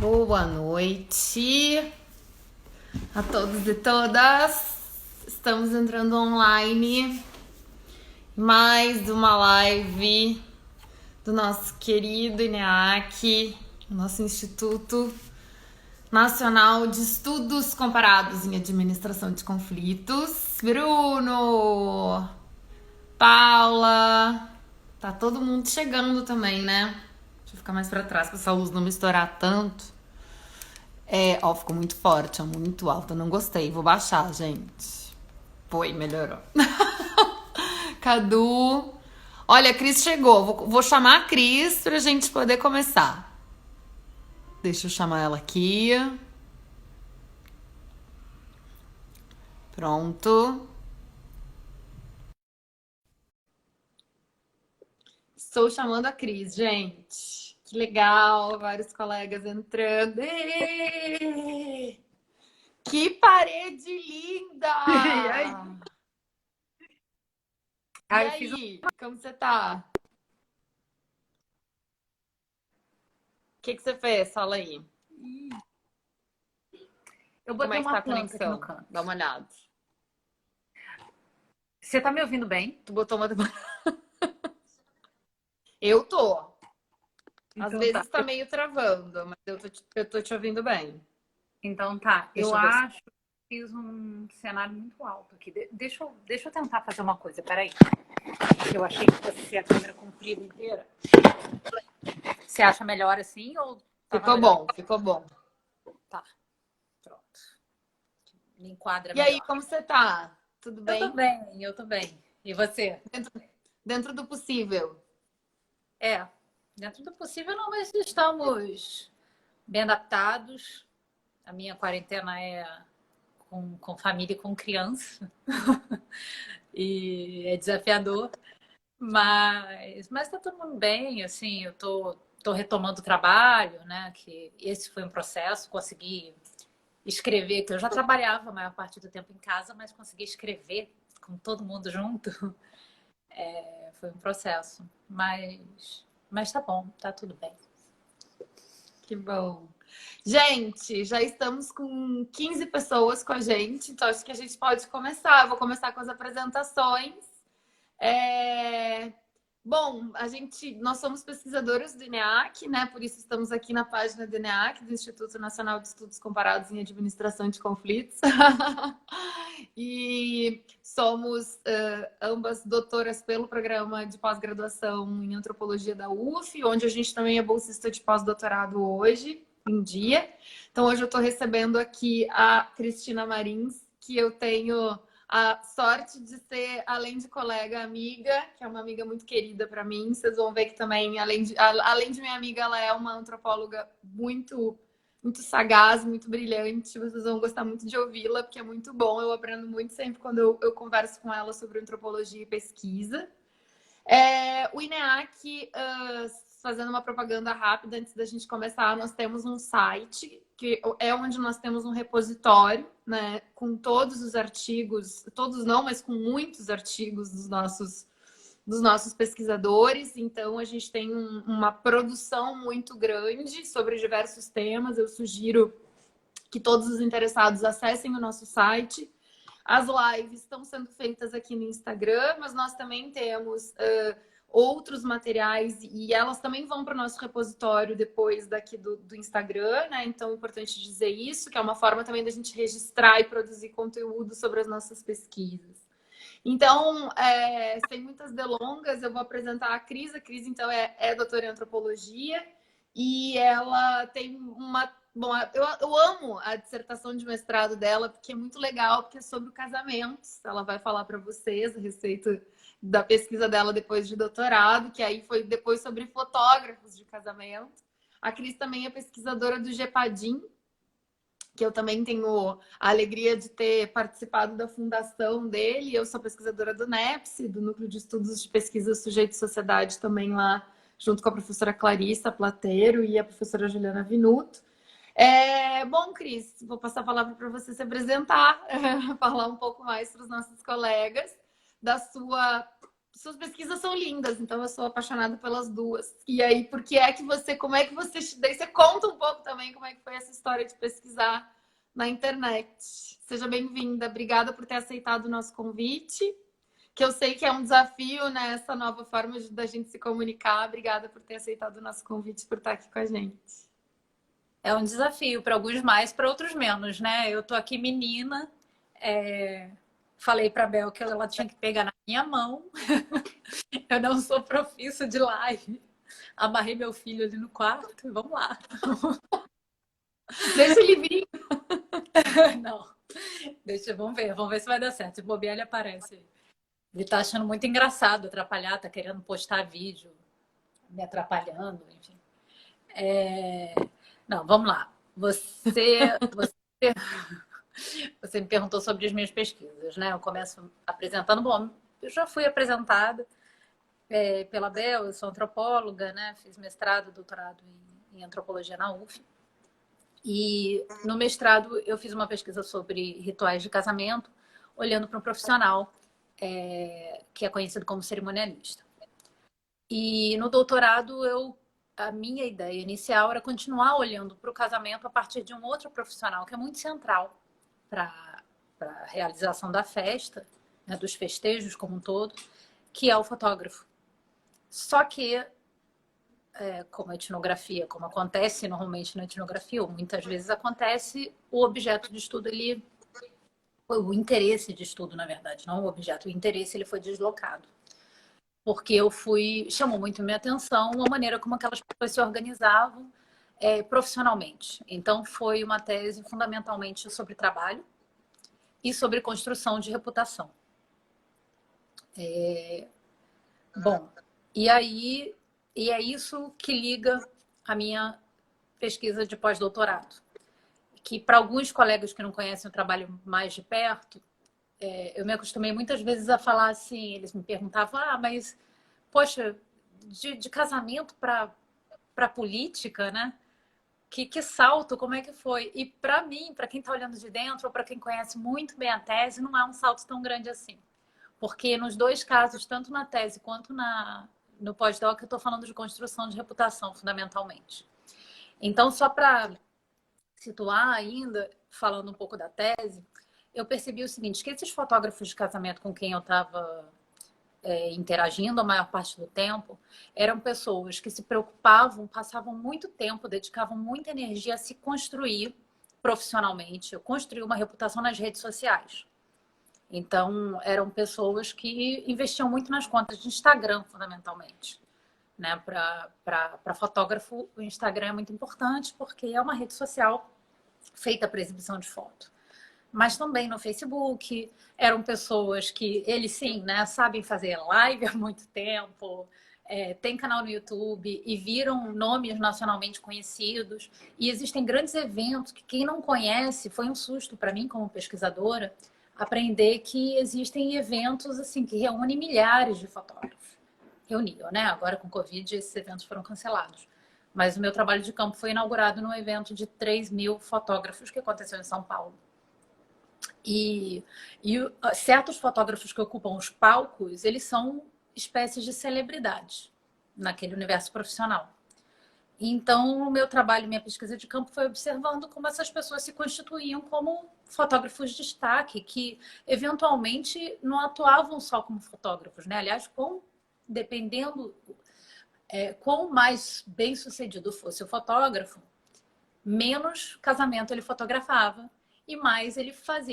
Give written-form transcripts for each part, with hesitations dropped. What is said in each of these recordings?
Boa noite a todos e todas. Estamos entrando online. Mais uma live do nosso querido INEAC, nosso Instituto Nacional de Estudos Comparados em Administração de Conflitos. Bruno, Paula, tá todo mundo chegando também, né? Deixa eu ficar mais pra trás pra essa luz não me estourar tanto. Ficou muito forte, muito alta. Não gostei. Vou baixar, gente. Foi, melhorou. Cadu. Olha, a Cris chegou. Vou chamar a Cris pra gente poder começar. Deixa eu chamar ela aqui. Pronto. Estou chamando a Cris, gente. Que legal, vários colegas entrando. Que parede linda! E aí? E aí, como você tá? O que você fez? Fala aí. Eu Como botei é que tá uma a planta aqui no conexão? canto. Dá uma olhada. Você tá me ouvindo bem? Tu botou uma. Eu tô. Às Então tá. vezes tá meio travando, mas eu tô te ouvindo bem. Então tá. Deixa Eu eu ver se. acho que fiz um cenário muito alto aqui. Deixa eu tentar fazer uma coisa. Peraí. Eu achei que fosse ser a câmera comprida inteira. Você acha melhor assim ou tava Ficou melhor? bom, ficou bom. Tá. Pronto. Me enquadra E aí, melhor. como você tá? Tudo Eu tô bem? bem, eu tô bem. E você? Dentro, dentro do possível. É. Dentro do possível, não, mas estamos bem adaptados. A minha quarentena é com família e com criança. E é desafiador, mas tá todo mundo bem, assim, eu tô retomando o trabalho, né? Que esse foi um processo, consegui escrever, que eu já trabalhava a maior parte do tempo em casa, mas consegui escrever com todo mundo junto, foi um processo. Mas tá bom, tá tudo bem. Que bom. Gente, já estamos com 15 pessoas com a gente, então acho que a gente pode começar. Eu vou começar com as apresentações. É... Bom, nós somos pesquisadoras do INEAC, né? Por isso estamos aqui na página do INEAC, do Instituto Nacional de Estudos Comparados em Administração de Conflitos. E somos ambas doutoras pelo programa de pós-graduação em antropologia da UF, onde a gente também é bolsista de pós-doutorado hoje em dia. Então, hoje eu estou recebendo aqui a Cristina Marins, que eu tenho a sorte de ser, além de colega, amiga, que é uma amiga muito querida para mim. Vocês vão ver que também, além de minha amiga, ela é uma antropóloga muito sagaz, muito brilhante. Vocês vão gostar muito de ouvi-la, porque é muito bom. Eu aprendo muito sempre quando eu converso com ela sobre antropologia e pesquisa. O INEAC, fazendo uma propaganda rápida antes da gente começar, nós temos um site que é onde nós temos um repositório, né, com todos os artigos, todos não, mas com muitos artigos dos nossos pesquisadores. Então, a gente tem uma produção muito grande sobre diversos temas. Eu sugiro que todos os interessados acessem o nosso site. As lives estão sendo feitas aqui no Instagram, mas nós também temos outros materiais e elas também vão para o nosso repositório depois daqui do Instagram, né? Então é importante dizer isso, que é uma forma também da gente registrar e produzir conteúdo sobre as nossas pesquisas. Então, sem muitas delongas, eu vou apresentar a Cris. A Cris, então, é doutora em antropologia e ela tem uma... Bom, eu amo a dissertação de mestrado dela, porque é muito legal, porque é sobre casamentos. Ela vai falar para vocês a respeito da pesquisa dela depois de doutorado, que aí foi depois sobre fotógrafos de casamento. A Cris também é pesquisadora do GEPADIM, que eu também tenho a alegria de ter participado da fundação dele. Eu sou pesquisadora do NEPS, do Núcleo de Estudos de Pesquisa Sujeito e Sociedade, também lá, junto com a professora Clarissa Plateiro e a professora Juliana Vinuto. Bom, Cris, vou passar a palavra para você se apresentar, falar um pouco mais para os nossos colegas da sua suas pesquisas são lindas, então eu sou apaixonada pelas duas. E aí, porque é que você, como é que você, daí você conta um pouco também como é que foi essa história de pesquisar na internet. Seja bem-vinda, obrigada por ter aceitado o nosso convite, que eu sei que é um desafio, né, essa nova forma da gente se comunicar. Obrigada por ter aceitado o nosso convite, por estar aqui com a gente. É um desafio para alguns mais, para outros menos, né? Eu tô aqui menina, falei para a Bel que ela tinha que pegar na minha mão. Eu não sou profissa de live. Amarrei meu filho ali no quarto e vamos lá. Deixa ele vir. Não, vamos ver se vai dar certo. Se bobear, ele aparece. Ele tá achando muito engraçado atrapalhar, tá querendo postar vídeo, me atrapalhando, enfim. Não, vamos lá. Você me perguntou sobre as minhas pesquisas, né? Eu começo apresentando. Bom, eu já fui apresentada pela Bel, eu sou antropóloga, né? Fiz mestrado, doutorado em antropologia na UF. E no mestrado eu fiz uma pesquisa sobre rituais de casamento, olhando para um profissional que é conhecido como cerimonialista. E no doutorado a minha ideia inicial era continuar olhando para o casamento a partir de um outro profissional que é muito central para a realização da festa, né, dos festejos como um todo, que é o fotógrafo. Só que, como a etnografia, como acontece normalmente na etnografia, ou muitas vezes acontece, o objeto de estudo, o interesse de estudo, na verdade, não o objeto, o interesse ele foi deslocado. Porque chamou muito minha atenção a maneira como aquelas pessoas se organizavam profissionalmente. Então, foi uma tese fundamentalmente sobre trabalho e sobre construção de reputação. Bom, e é isso que liga a minha pesquisa de pós-doutorado. Que para alguns colegas que não conhecem o trabalho mais de perto, eu me acostumei muitas vezes a falar assim, eles me perguntavam, mas, poxa, de casamento para política, né? Que salto, como é que foi? E para mim, para quem está olhando de dentro, ou para quem conhece muito bem a tese, não é um salto tão grande assim. Porque nos dois casos, tanto na tese quanto no pós-doc, eu estou falando de construção de reputação, fundamentalmente. Então, só para situar ainda, falando um pouco da tese, eu percebi o seguinte, que esses fotógrafos de casamento com quem eu estava interagindo a maior parte do tempo, eram pessoas que se preocupavam, passavam muito tempo, dedicavam muita energia a se construir profissionalmente, construir uma reputação nas redes sociais. Então, eram pessoas que investiam muito nas contas de Instagram, fundamentalmente. Né? Para fotógrafo, o Instagram é muito importante porque é uma rede social feita para exibição de foto. Mas também no Facebook, eram pessoas que, eles sim, né, sabem fazer live há muito tempo, tem canal no YouTube e viram nomes nacionalmente conhecidos. E existem grandes eventos que quem não conhece, foi um susto para mim como pesquisadora, aprender que existem eventos assim que reúnem milhares de fotógrafos. Reuniam, né? Agora com Covid esses eventos foram cancelados. Mas o meu trabalho de campo foi inaugurado num evento de 3.000 fotógrafos que aconteceu em São Paulo. E certos fotógrafos que ocupam os palcos, eles são espécies de celebridades naquele universo profissional. Então, o meu trabalho, minha pesquisa de campo foi observando como essas pessoas se constituíam como fotógrafos de destaque, que eventualmente não atuavam só como fotógrafos, né? Aliás, dependendo quão mais bem sucedido fosse o fotógrafo, menos casamento ele fotografava e mais ele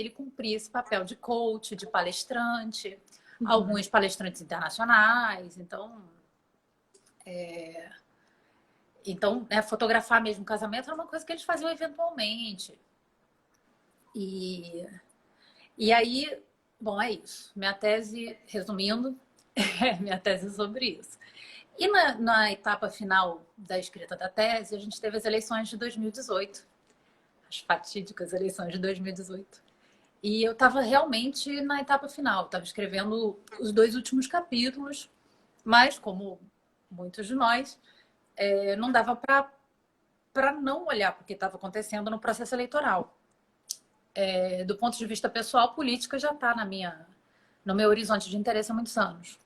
cumpria esse papel de coach, de palestrante, alguns palestrantes internacionais. Então, fotografar mesmo casamento era uma coisa que eles faziam eventualmente. E aí, bom, é isso. Minha tese, resumindo, minha tese é sobre isso. E na etapa final da escrita da tese, a gente teve as eleições de 2018. As fatídicas eleições de 2018. E eu estava realmente na etapa final. Estava escrevendo os 2 últimos capítulos, mas, como muitos de nós, não dava para não olhar para o que estava acontecendo no processo eleitoral. Do ponto de vista pessoal, política já está no meu horizonte de interesse há muitos anos.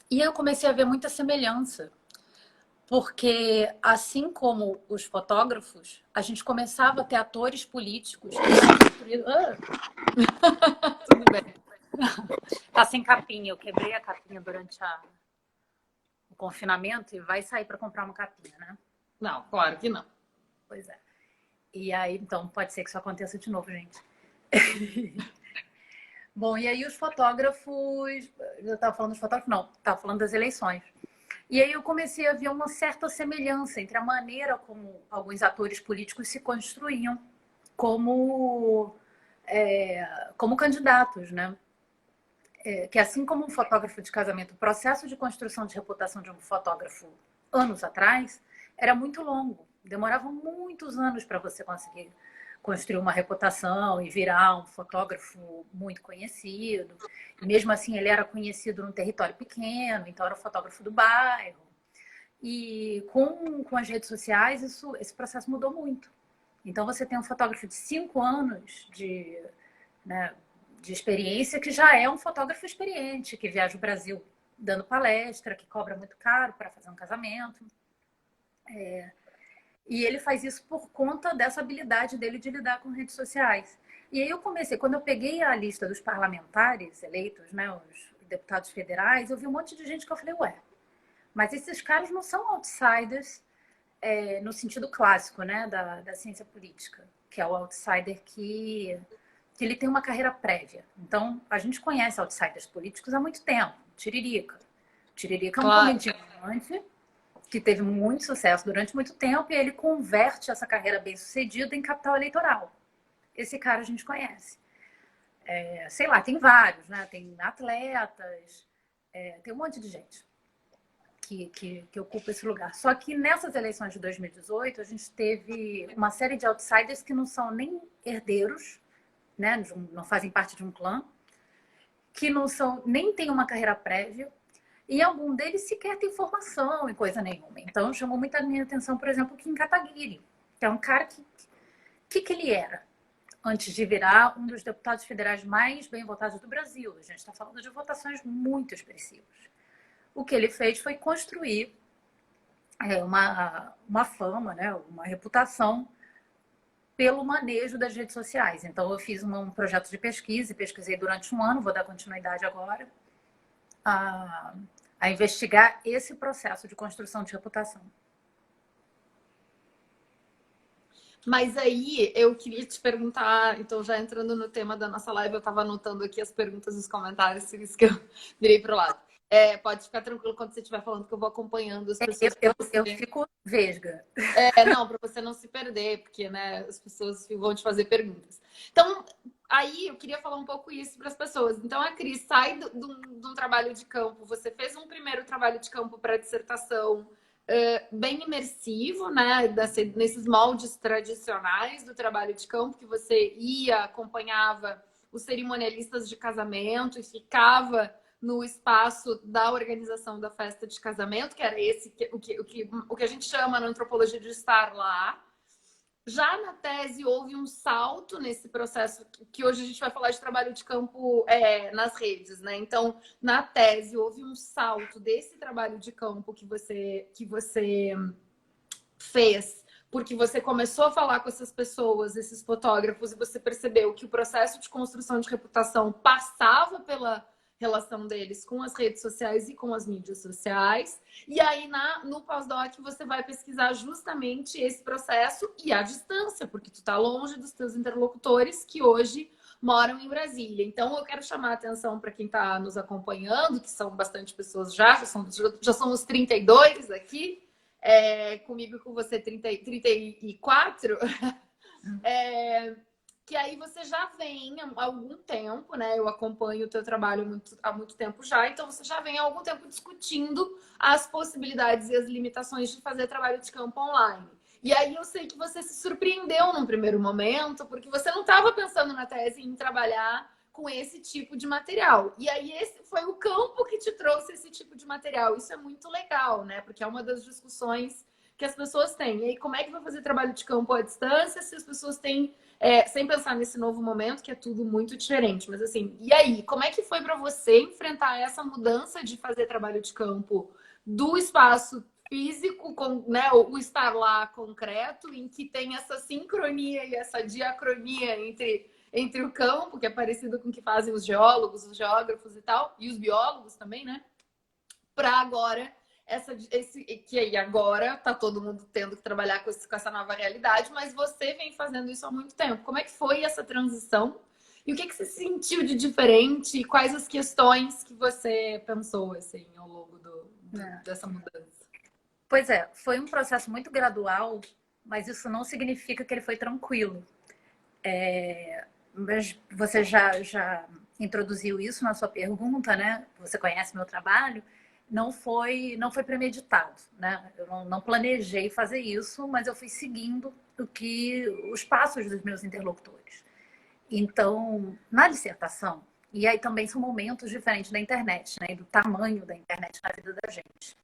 E eu comecei a ver muita semelhança, porque assim como os fotógrafos, a gente começava a ter atores políticos que tinham construído... Tudo bem. Tá sem capinha, eu quebrei a capinha durante o confinamento e vai sair para comprar uma capinha, né? Não, claro que não. Pois é. E aí, então, pode ser que isso aconteça de novo, gente. Bom, e aí os fotógrafos... Eu estava falando dos fotógrafos? Não, estava falando das eleições. E aí eu comecei a ver uma certa semelhança entre a maneira como alguns atores políticos se construíam como, como candidatos, né? Que assim como um fotógrafo de casamento, o processo de construção de reputação de um fotógrafo anos atrás era muito longo. Demorava muitos anos para você conseguir construir uma reputação e virar um fotógrafo muito conhecido. E mesmo assim, ele era conhecido num território pequeno, então era o fotógrafo do bairro. E com as redes sociais, esse processo mudou muito. Então, você tem um fotógrafo de 5 anos né, de experiência que já é um fotógrafo experiente, que viaja o Brasil dando palestra, que cobra muito caro para fazer um casamento. E ele faz isso por conta dessa habilidade dele de lidar com redes sociais. E aí eu comecei, quando eu peguei a lista dos parlamentares eleitos, né, os deputados federais, eu vi um monte de gente que eu falei, ué, mas esses caras não são outsiders no sentido clássico, né, da ciência política, que é o outsider que ele tem uma carreira prévia. Então, a gente conhece outsiders políticos há muito tempo. Tiririca. Tiririca é um comediante que teve muito sucesso durante muito tempo e ele converte essa carreira bem-sucedida em capital eleitoral. Esse cara a gente conhece. Sei lá, tem vários, né? Tem atletas, tem um monte de gente que ocupa esse lugar. Só que nessas eleições de 2018, a gente teve uma série de outsiders que não são nem herdeiros, né? Não fazem parte de um clã, que não são, nem têm uma carreira prévia, e algum deles sequer tem formação em coisa nenhuma. Então, chamou muita minha atenção, por exemplo, o Kim Kataguiri, que é um cara que ele era antes de virar um dos deputados federais mais bem votados do Brasil. A gente está falando de votações muito expressivas. O que ele fez foi construir uma fama, né, uma reputação pelo manejo das redes sociais. Então, eu fiz um projeto de pesquisa e pesquisei durante um ano, vou dar continuidade agora, a investigar esse processo de construção de reputação. Mas aí eu queria te perguntar, então já entrando no tema da nossa live, eu estava anotando aqui as perguntas e os comentários, por isso que eu virei para o lado. Pode ficar tranquilo quando você estiver falando, que eu vou acompanhando as pessoas. Eu fico vesga. Não, para você não se perder, porque né, as pessoas vão te fazer perguntas. Então, aí eu queria falar um pouco isso para as pessoas. Então, a Cris sai de um trabalho de campo, você fez um primeiro trabalho de campo para dissertação bem imersivo, né? Nesses moldes tradicionais do trabalho de campo, que você ia, acompanhava os cerimonialistas de casamento e ficava no espaço da organização da festa de casamento, que era o que a gente chama na antropologia de estar lá. Já na tese houve um salto nesse processo, que hoje a gente vai falar de trabalho de campo nas redes, né? Então, na tese houve um salto desse trabalho de campo que você fez, porque você começou a falar com essas pessoas, esses fotógrafos, e você percebeu que o processo de construção de reputação passava pela relação deles com as redes sociais e com as mídias sociais. E aí, no pós-doc, você vai pesquisar justamente esse processo e a distância, porque tu tá longe dos teus interlocutores que hoje moram em Brasília. Então, eu quero chamar a atenção para quem está nos acompanhando, que são bastante pessoas já somos 32 aqui, comigo e com você 34, que aí você já vem há algum tempo, né? Eu acompanho o teu trabalho há muito tempo já, então você já vem há algum tempo discutindo as possibilidades e as limitações de fazer trabalho de campo online. E aí eu sei que você se surpreendeu num primeiro momento, porque você não estava pensando na tese em trabalhar com esse tipo de material. E aí esse foi o campo que te trouxe esse tipo de material. Isso é muito legal, né? Porque é uma das discussões que as pessoas têm. E aí, como é que vai fazer trabalho de campo à distância se as pessoas têm, sem pensar nesse novo momento, que é tudo muito diferente. Mas assim, e aí, como é que foi para você enfrentar essa mudança de fazer trabalho de campo do espaço físico, com, né, o estar lá concreto, em que tem essa sincronia e essa diacronia entre o campo, que é parecido com o que fazem os geólogos, os geógrafos e tal, e os biólogos também, né? Para agora, que aí agora tá todo mundo tendo que trabalhar com essa nova realidade, mas você vem fazendo isso há muito tempo. Como é que foi essa transição? E o que você sentiu de diferente? E quais as questões que você pensou assim, ao longo dessa mudança? Pois é, foi um processo muito gradual, mas isso não significa que ele foi tranquilo. Mas você já introduziu isso na sua pergunta, né? Você conhece meu trabalho. Não foi premeditado, né? Eu não planejei fazer isso, mas eu fui seguindo os passos dos meus interlocutores. Então, na dissertação, e aí também são momentos diferentes da internet, né? E do tamanho da internet na vida da gente.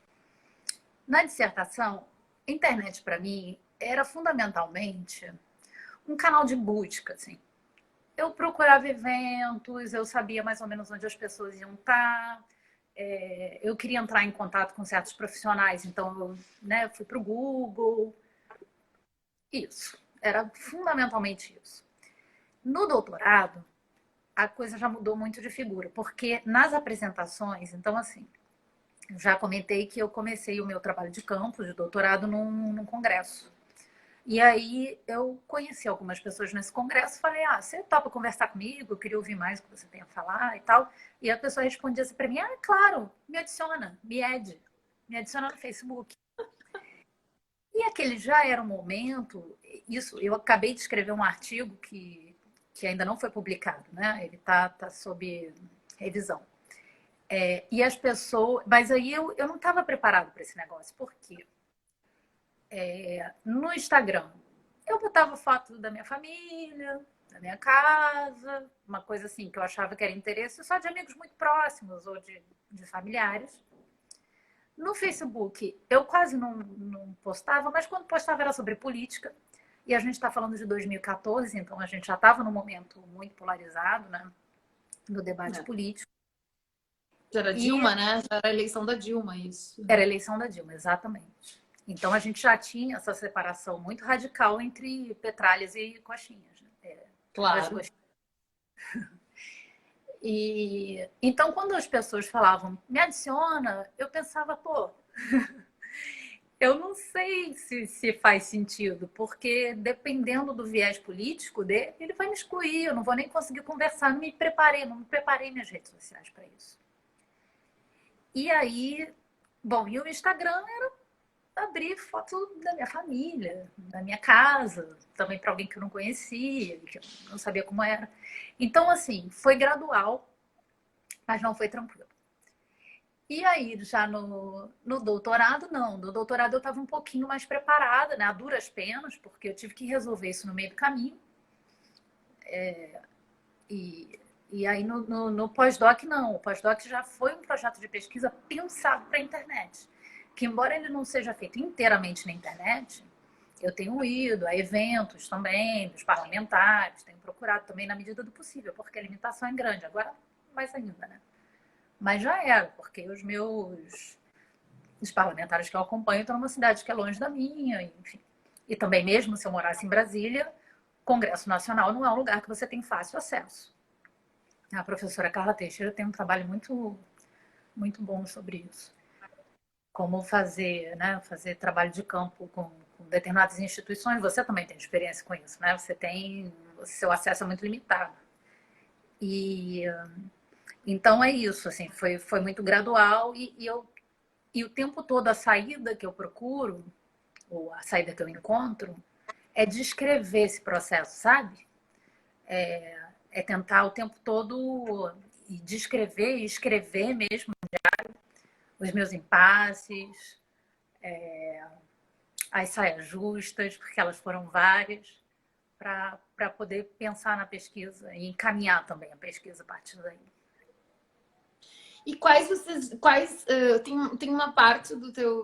Na dissertação, a internet para mim era fundamentalmente um canal de busca, assim. Eu procurava eventos, eu sabia mais ou menos onde as pessoas iam estar, eu queria entrar em contato com certos profissionais, então eu, né, fui para o Google. Isso, era fundamentalmente isso. No doutorado, a coisa já mudou muito de figura, porque nas apresentações, então assim, eu já comentei que eu comecei o meu trabalho de campo, de doutorado, num congresso. E aí eu conheci algumas pessoas nesse congresso, falei, você topa conversar comigo? Eu queria ouvir mais o que você tem a falar e tal. E a pessoa respondia assim para mim, claro, me adiciona, me adiciona no Facebook. E aquele já era um momento, isso, eu acabei de escrever um artigo que ainda não foi publicado, né? Ele tá sob revisão. E as pessoas, mas aí eu não estava preparado para esse negócio, por quê? No Instagram, eu botava foto da minha família, da minha casa, uma coisa assim que eu achava que era interesse só de amigos muito próximos ou de familiares. No Facebook, eu quase não postava, mas quando postava era sobre política. E a gente está falando de 2014, então a gente já estava num momento muito polarizado, né? No debate político. Já era Dilma, né? Já era a eleição da Dilma, isso. Era a eleição da Dilma, exatamente. Então a gente já tinha essa separação muito radical entre petralhas e coxinhas. Né? Claro. E então quando as pessoas falavam, me adiciona, eu pensava, eu não sei se faz sentido, porque dependendo do viés político dele, ele vai me excluir, eu não vou nem conseguir conversar, não me preparei minhas redes sociais para isso. E aí, bom, e o Instagram era abrir foto da minha família, da minha casa, também para alguém que eu não conhecia, que eu não sabia como era. Então, assim, foi gradual, mas não foi tranquilo. E aí, já no doutorado, não. No doutorado eu estava um pouquinho mais preparada, né? A duras penas, porque eu tive que resolver isso no meio do caminho. E aí no pós-doc, não. O pós-doc já foi um projeto de pesquisa pensado para a internet. Que embora ele não seja feito inteiramente na internet, eu tenho ido a eventos também, dos parlamentares, tenho procurado também na medida do possível, porque a limitação é grande. Agora, mais ainda, né? Mas já era, porque os parlamentares que eu acompanho estão numa cidade que é longe da minha, enfim. E também, mesmo se eu morasse em Brasília, Congresso Nacional não é um lugar que você tem fácil acesso. A professora Carla Teixeira tem um trabalho muito, muito bom sobre isso. Como fazer trabalho de campo com determinadas instituições. Você também tem experiência com isso, né? Seu acesso é muito limitado. Então é isso, assim, foi muito gradual e o tempo todo a saída que eu procuro, ou a saída que eu encontro, é descrever esse processo, sabe? É tentar o tempo todo descrever e escrever mesmo os meus impasses, as saias justas, porque elas foram várias, para poder pensar na pesquisa e encaminhar também a pesquisa a partir daí. E tem uma parte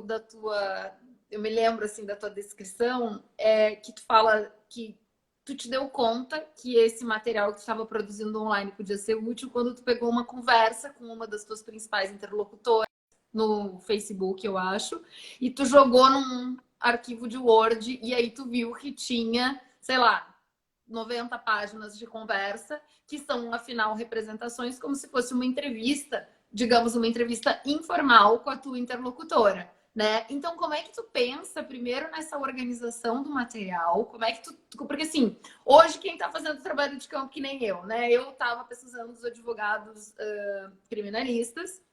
da tua eu me lembro assim da tua descrição, que tu fala que tu te deu conta que esse material que tu estava produzindo online podia ser útil quando tu pegou uma conversa com uma das tuas principais interlocutoras no Facebook, eu acho, e tu jogou num arquivo de Word e aí tu viu que tinha, sei lá, 90 páginas de conversa, que são, afinal, representações como se fosse uma entrevista, digamos, uma entrevista informal com a tua interlocutora, né? Então, como é que tu pensa primeiro nessa organização do material? Como é que tu... Porque, assim, hoje quem está fazendo trabalho de campo que nem eu, né? Eu estava pesquisando os advogados criminalistas,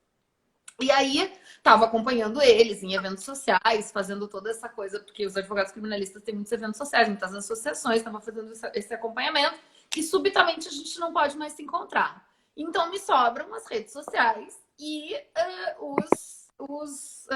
e aí, estava acompanhando eles em eventos sociais, fazendo toda essa coisa, porque os advogados criminalistas têm muitos eventos sociais, muitas associações, estava fazendo esse acompanhamento, e subitamente a gente não pode mais se encontrar. Então, me sobram as redes sociais e os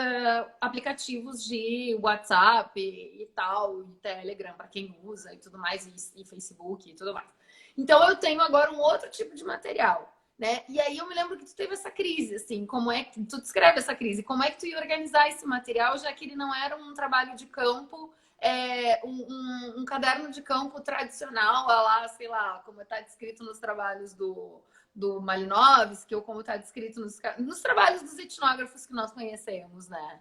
aplicativos de WhatsApp e tal, e Telegram, para quem usa e tudo mais, e Facebook e tudo mais. Então, eu tenho agora um outro tipo de material. Né? E aí eu me lembro que tu teve essa crise, assim, como é que tu descreve essa crise? Como é que tu ia organizar esse material, já que ele não era um trabalho de campo, um caderno de campo tradicional, lá, sei lá, como está descrito nos trabalhos do Malinowski, ou como está descrito nos trabalhos dos etnógrafos que nós conhecemos, né?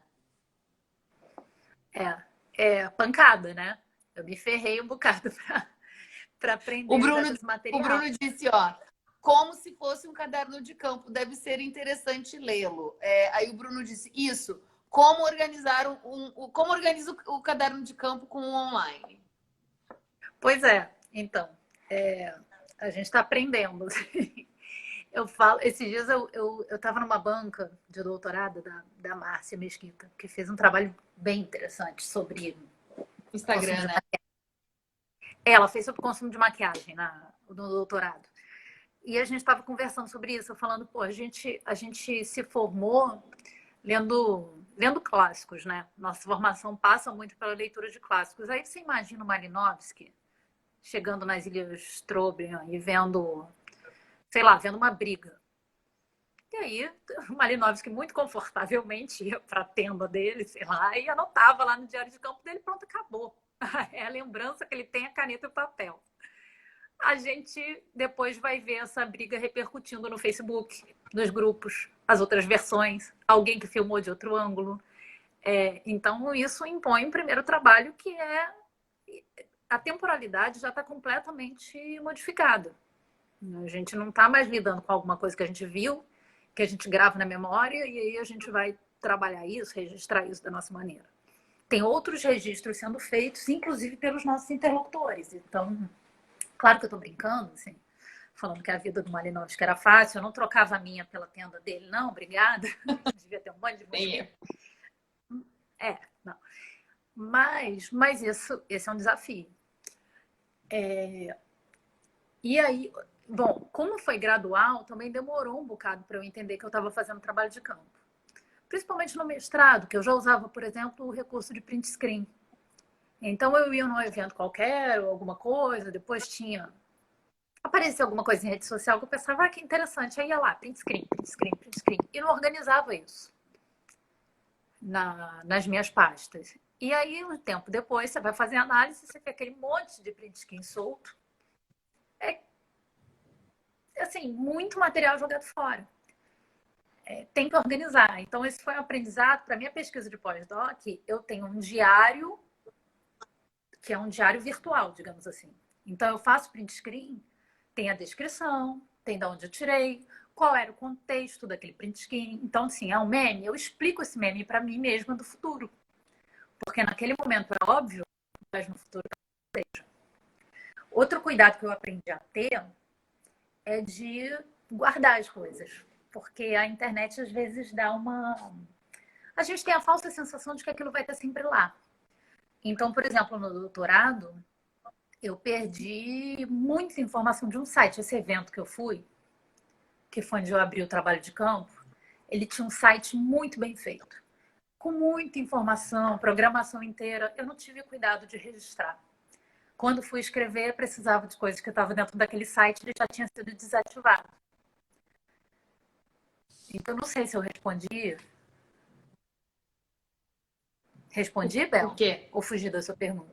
É pancada, né? Eu me ferrei um bocado para aprender esse material. O Bruno disse, ó, como se fosse um caderno de campo, deve ser interessante lê-lo. Aí o Bruno disse, isso, como organizar como organiza o caderno de campo com o online? Pois é, então, a gente está aprendendo. Eu falo, esses dias eu estava numa banca de doutorado da Márcia Mesquita, que fez um trabalho bem interessante sobre Instagram, né? Ela fez sobre consumo de maquiagem no doutorado. E a gente estava conversando sobre isso, falando, pô, a gente se formou lendo clássicos, né? Nossa formação passa muito pela leitura de clássicos. Aí você imagina o Malinowski chegando nas Ilhas Trobriand e vendo, sei lá, vendo uma briga. E aí o Malinowski muito confortavelmente ia para a tenda dele, sei lá, e anotava lá no diário de campo dele, pronto, acabou. É a lembrança que ele tem, a caneta e o papel. A gente depois vai ver essa briga repercutindo no Facebook, nos grupos, as outras versões, alguém que filmou de outro ângulo. Então, isso impõe um primeiro trabalho que a temporalidade já está completamente modificada. A gente não está mais lidando com alguma coisa que a gente viu, que a gente grava na memória, e aí a gente vai trabalhar isso, registrar isso da nossa maneira. Tem outros registros sendo feitos, inclusive pelos nossos interlocutores. Então, claro que eu estou brincando, assim, falando que a vida do Malinowski era fácil. Eu não trocava a minha pela tenda dele, não, obrigada. Devia ter um monte de mosquito. Não. Mas esse é um desafio. E aí, bom, como foi gradual, também demorou um bocado para eu entender que eu estava fazendo trabalho de campo. Principalmente no mestrado, que eu já usava, por exemplo, o recurso de print screen. Então, eu ia num evento qualquer, ou alguma coisa, depois aparecia alguma coisa em rede social que eu pensava, que interessante. Aí ia lá, print screen, print screen, print screen. E não organizava isso nas minhas pastas. E aí, um tempo depois, você vai fazer análise, você vê aquele monte de print screen solto. Assim, muito material jogado fora. Tem que organizar. Então, esse foi um aprendizado. Para minha pesquisa de pós-doc, eu tenho um diário, que é um diário virtual, digamos assim. Então, eu faço print screen, tem a descrição, tem de onde eu tirei, qual era o contexto daquele print screen. Então, assim, é um meme, eu explico esse meme para mim mesma do futuro. Porque naquele momento é óbvio, mas no futuro não seja. Outro cuidado que eu aprendi a ter é de guardar as coisas. Porque a internet, às vezes, dá uma... A gente tem a falsa sensação de que aquilo vai estar sempre lá. Então, por exemplo, no doutorado, eu perdi muita informação de um site. Esse evento que eu fui, que foi onde eu abri o trabalho de campo, ele tinha um site muito bem feito, com muita informação, programação inteira. Eu não tive cuidado de registrar. Quando fui escrever, precisava de coisas que estavam dentro daquele site, ele já tinha sido desativado. Então, não sei se eu respondi. Respondi, O Bel? quê? Ou fugi da sua pergunta?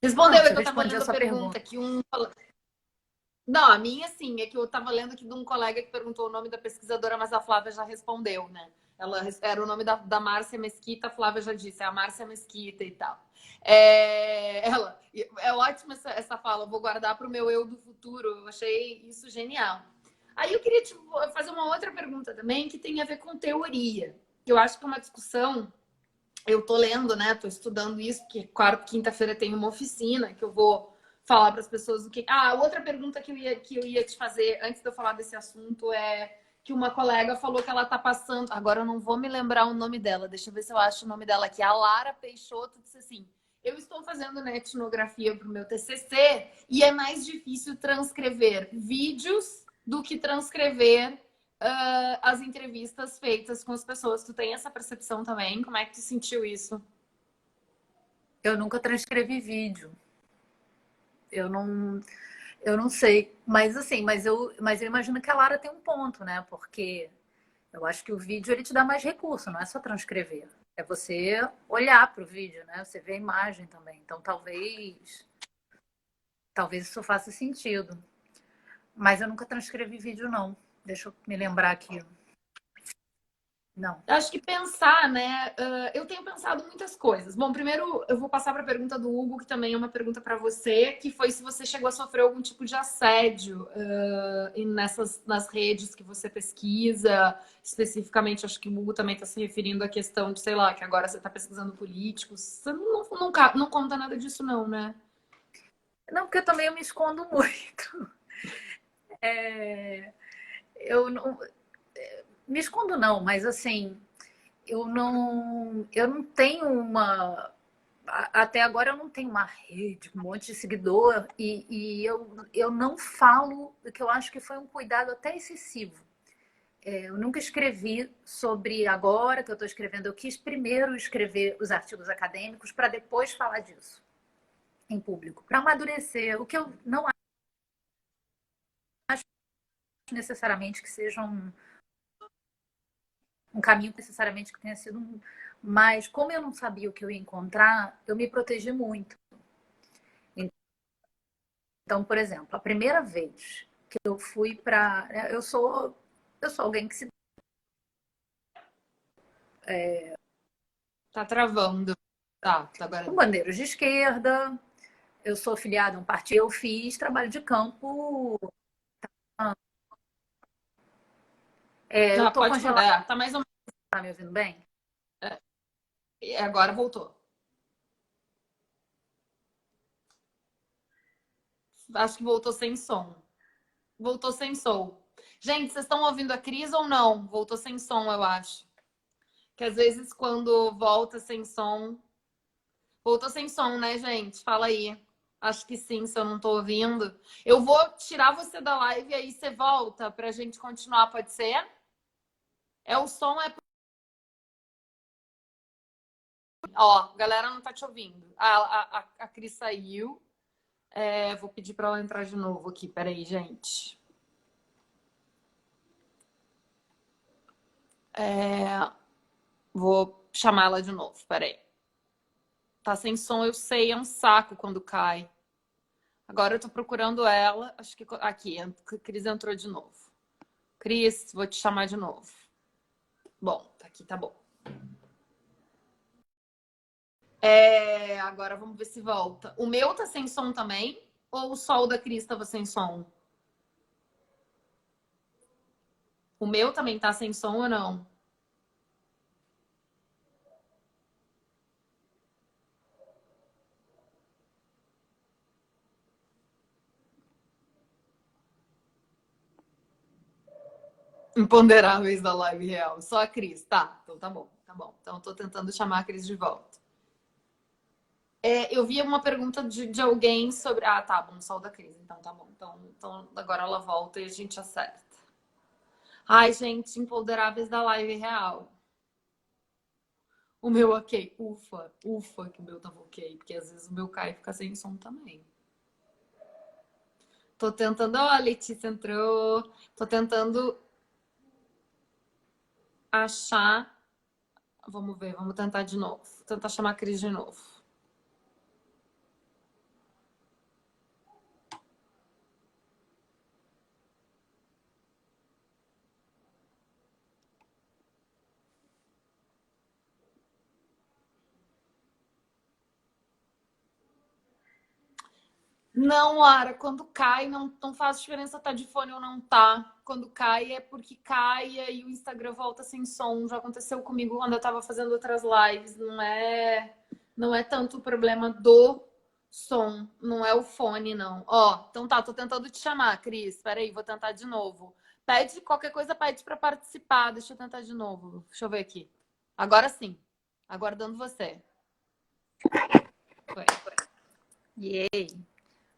Não, Respondeu, é você que eu tava respondeu a lendo a sua pergunta. pergunta que um. Não, a minha sim, é que eu tava lendo aqui de um colega que perguntou o nome da pesquisadora, mas a Flávia já respondeu, né? Ela era o nome da Márcia Mesquita, a Flávia já disse, é a Márcia Mesquita e tal. É ótima essa fala, eu vou guardar para o meu eu do futuro, eu achei isso genial. Aí eu queria te fazer uma outra pergunta também, que tem a ver com teoria. Eu acho que é uma discussão, eu tô lendo, né? Tô estudando isso, porque quinta-feira tem uma oficina que eu vou falar para as pessoas o que. Ah, outra pergunta que eu ia te fazer antes de eu falar desse assunto é que uma colega falou que ela tá passando. Agora eu não vou me lembrar o nome dela, deixa eu ver se eu acho o nome dela aqui. A Lara Peixoto disse assim: eu estou fazendo etnografia para o meu TCC e é mais difícil transcrever vídeos do que transcrever as entrevistas feitas com as pessoas. Tu tem essa percepção também? Como é que tu sentiu isso? Eu nunca transcrevi vídeo. Eu não, eu não sei. Mas assim, mas eu imagino que a Lara tem um ponto, né? Porque eu acho que o vídeo ele te dá mais recurso, não é só transcrever. É você olhar para o vídeo, né? Você vê a imagem também. Então talvez isso faça sentido. Mas eu nunca transcrevi vídeo, não. Deixa eu me lembrar aqui. Não. Acho que pensar, né? Eu tenho pensado muitas coisas. Bom, primeiro eu vou passar para a pergunta do Hugo, que também é uma pergunta para você, que foi se você chegou a sofrer algum tipo de assédio nas redes que você pesquisa. Especificamente, acho que o Hugo também está se referindo à questão de, sei lá, que agora você está pesquisando políticos. Você não conta nada disso, não, né? Não, porque eu me escondo muito. Eu não me escondo não, mas assim, eu não tenho uma até agora eu não tenho uma rede, um monte de seguidor e eu não falo, que eu acho que foi um cuidado até excessivo. Eu nunca escrevi sobre agora que eu estou escrevendo. Eu quis primeiro escrever os artigos acadêmicos para depois falar disso em público, para amadurecer. O que eu não acho necessariamente que seja um caminho necessariamente que tenha sido um. Mas como eu não sabia o que eu ia encontrar, eu me protegi muito. Então, por exemplo, a primeira vez que eu fui para. Eu sou alguém que se. Tá travando. Tá, agora Com deu. bandeiras de esquerda, eu sou afiliada a um partido, eu fiz trabalho de campo. Eu Ah, tô pode congelada, falar. Tá mais ou tá me ouvindo bem? menos. Agora voltou. Acho que voltou sem som. Voltou sem som. Gente, vocês estão ouvindo a Cris ou não? Voltou sem som, eu acho. Que às vezes quando volta sem som. Voltou sem som, né, gente? Fala aí. Acho que sim, se eu não tô ouvindo. Eu vou tirar você da live e aí você volta pra gente continuar, pode ser? É o som, é. Ó, galera não tá te ouvindo. A Cris saiu. Vou pedir pra ela entrar de novo aqui. Peraí, gente. Vou chamar ela de novo. Peraí. Tá sem som, eu sei, é um saco quando cai. Agora eu tô procurando ela. Acho que aqui, a Cris entrou de novo. Cris, vou te chamar de novo. Bom, tá aqui, tá bom. Agora vamos ver se volta. O meu tá sem som também? Ou o sol da Cris tava sem som? O meu também tá sem som ou não? Imponderáveis da live real. Só a Cris. Tá, então tá bom, tá bom. Então eu tô tentando chamar a Cris de volta. Eu vi uma pergunta de alguém sobre. Ah, tá bom, sol da Cris. Então tá bom. Então agora ela volta e a gente acerta. Ai, gente, imponderáveis da live real. O meu ok. Ufa, que o meu tava ok. Porque às vezes o meu cai e fica sem som também. Tô tentando. Ó, a Letícia entrou. Tô tentando achar Vamos ver, vamos tentar de novo. Vou tentar chamar a Cris de novo. Não, Lara, quando cai, não faz diferença tá de fone ou não tá. Quando cai é porque cai e aí o Instagram volta sem som. Já aconteceu comigo quando eu tava fazendo outras lives. Não é tanto o problema do som, não é o fone, não. Ó, então tá, tô tentando te chamar, Cris. Espera aí, vou tentar de novo. Pede qualquer coisa, pede para participar. Deixa eu tentar de novo. Deixa eu ver aqui. Agora sim. Aguardando você. Foi. E aí?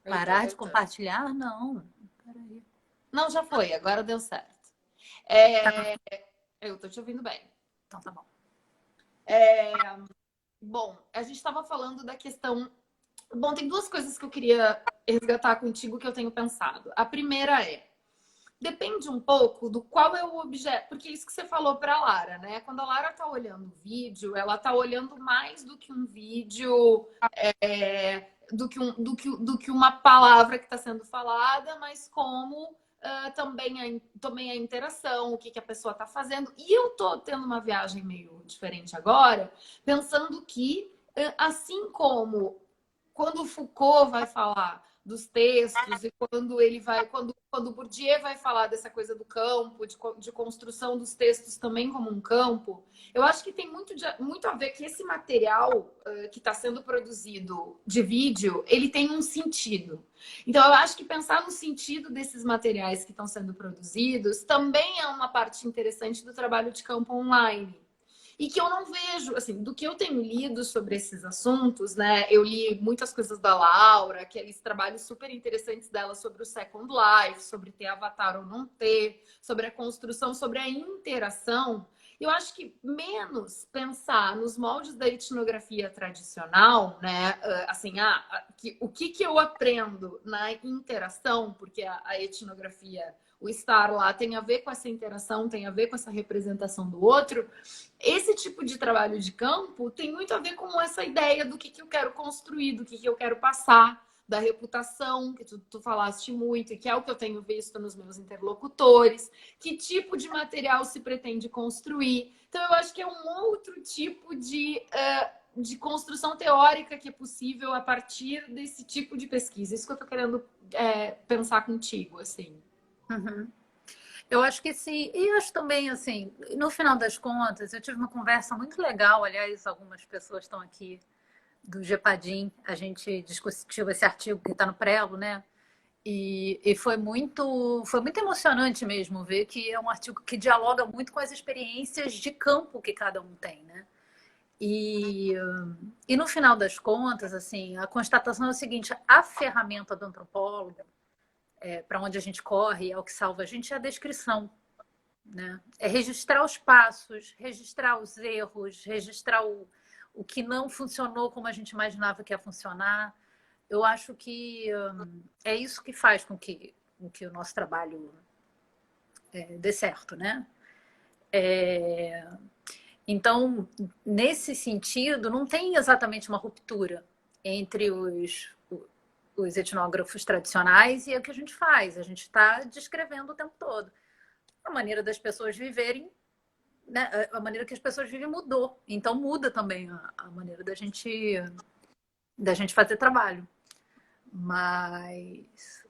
Parar de compartilhar? Não. Peraí. Não, já foi. Agora deu certo. Eu tô te ouvindo bem. Então tá bom. Bom, a gente estava falando da questão. Bom, tem duas coisas que eu queria resgatar contigo que eu tenho pensado. A primeira depende um pouco do qual é o objeto, porque isso que você falou para a Lara, né? Quando a Lara tá olhando o vídeo, ela tá olhando mais do que um vídeo, do que uma palavra que está sendo falada, mas como também a interação, o que a pessoa está fazendo. E eu tô tendo uma viagem meio diferente agora, pensando que, assim como quando o Foucault vai falar dos textos e quando Bourdieu vai falar dessa coisa do campo, de construção dos textos também como um campo, eu acho que tem muito a ver que esse material que está sendo produzido de vídeo, ele tem um sentido. Então, eu acho que pensar no sentido desses materiais que estão sendo produzidos também é uma parte interessante do trabalho de campo online. E que eu não vejo, assim, do que eu tenho lido sobre esses assuntos, né? Eu li muitas coisas da Laura, aqueles trabalhos super interessantes dela sobre o Second Life, sobre ter avatar ou não ter, sobre a construção, sobre a interação. Eu acho que menos pensar nos moldes da etnografia tradicional, né? Assim, o que eu aprendo na interação, porque a etnografia, o estar lá tem a ver com essa interação, tem a ver com essa representação do outro. Esse tipo de trabalho de campo tem muito a ver com essa ideia do que eu quero construir, do que eu quero passar, da reputação, que tu falaste muito, e que é o que eu tenho visto nos meus interlocutores, que tipo de material se pretende construir. Então, eu acho que é um outro tipo de construção teórica que é possível a partir desse tipo de pesquisa. Isso que eu estou querendo pensar contigo, assim. Uhum. Eu acho que sim. E eu acho também, assim, no final das contas, eu tive uma conversa muito legal. Aliás, algumas pessoas estão aqui do GEPADIM. A gente discutiu esse artigo que está no Prelo, né? E foi muito emocionante mesmo ver que é um artigo que dialoga muito com as experiências de campo que cada um tem, né? E no final das contas, assim, a constatação é o seguinte: a ferramenta do antropólogo, para onde a gente corre, é o que salva a gente, é a descrição. Né? É registrar os passos, registrar os erros, registrar o que não funcionou como a gente imaginava que ia funcionar. Eu acho que é isso que faz com que o nosso trabalho dê certo, né? Então, nesse sentido, não tem exatamente uma ruptura entre os etnógrafos tradicionais e o que a gente faz. A gente está descrevendo o tempo todo. A maneira das pessoas viverem, né? A maneira que as pessoas vivem mudou. Então muda também a maneira da gente fazer trabalho. Mas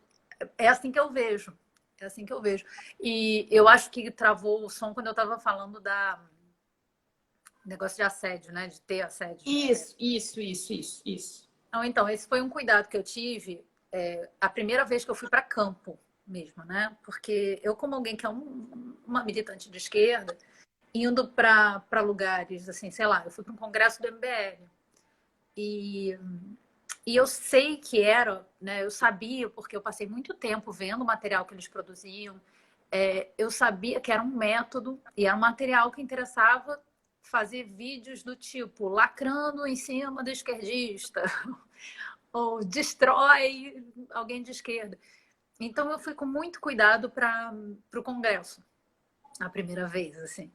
é assim que eu vejo. É assim que eu vejo. E eu acho que travou o som quando eu estava falando da negócio de assédio, né? De ter assédio. Isso. Então, esse foi um cuidado que eu tive a primeira vez que eu fui para campo mesmo, né? Porque eu, como alguém que é uma militante de esquerda, indo para lugares, assim, sei lá, eu fui para um congresso do MBL. E eu sei que era, né? Eu sabia, porque eu passei muito tempo vendo o material que eles produziam. Eu sabia que era um método e era um material que interessava fazer vídeos do tipo lacrando em cima do esquerdista ou destrói alguém de esquerda. Então eu fui com muito cuidado para o congresso a primeira vez, assim.